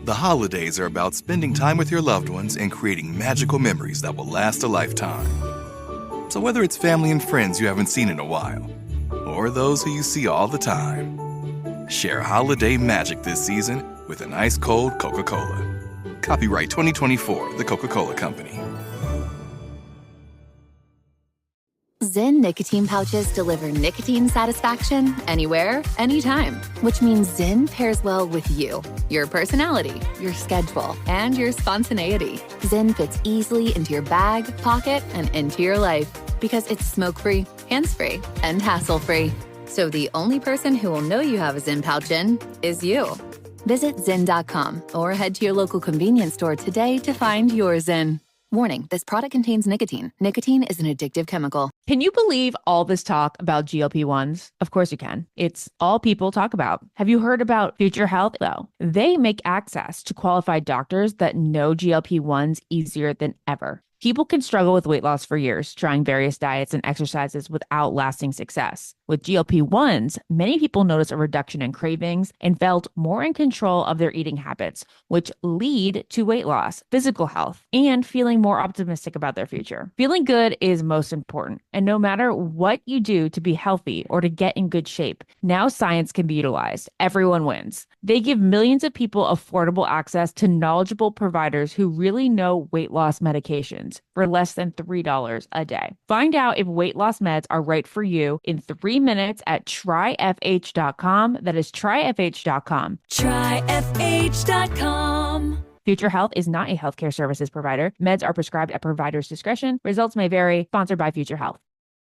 The holidays are about spending time with your loved ones and creating magical memories that will last a lifetime. So whether it's family and friends you haven't seen in a while, or those who you see all the time, share holiday magic this season with an ice cold Coca-Cola. Copyright 2024, The Coca-Cola Company. Zyn nicotine pouches deliver nicotine satisfaction anywhere, anytime, which means Zyn pairs well with you, your personality, your schedule, and your spontaneity. Zyn fits easily into your bag, pocket, and into your life because it's smoke-free, hands-free, and hassle-free. So the only person who will know you have a Zyn pouch in is you. Visit Zyn.com or head to your local convenience store today to find your Zyn. Warning, this product contains nicotine. Nicotine is an addictive chemical. Can you believe all this talk about GLP-1s? Of course you can. It's all people talk about. Have you heard about Future Health, though? They make access to qualified doctors that know GLP-1s easier than ever. People can struggle with weight loss for years, trying various diets and exercises without lasting success. With GLP-1s, many people notice a reduction in cravings and felt more in control of their eating habits, which lead to weight loss, physical health, and feeling more optimistic about their future. Feeling good is most important, and no matter what you do to be healthy or to get in good shape, now science can be utilized. Everyone wins. They give millions of people affordable access to knowledgeable providers who really know weight loss medications for less than $3 a day. Find out if weight loss meds are right for you in 3 minutes at tryfh.com. That is tryfh.com. Tryfh.com. Future Health is not a healthcare services provider. Meds are prescribed at provider's discretion. Results may vary. Sponsored by Future Health.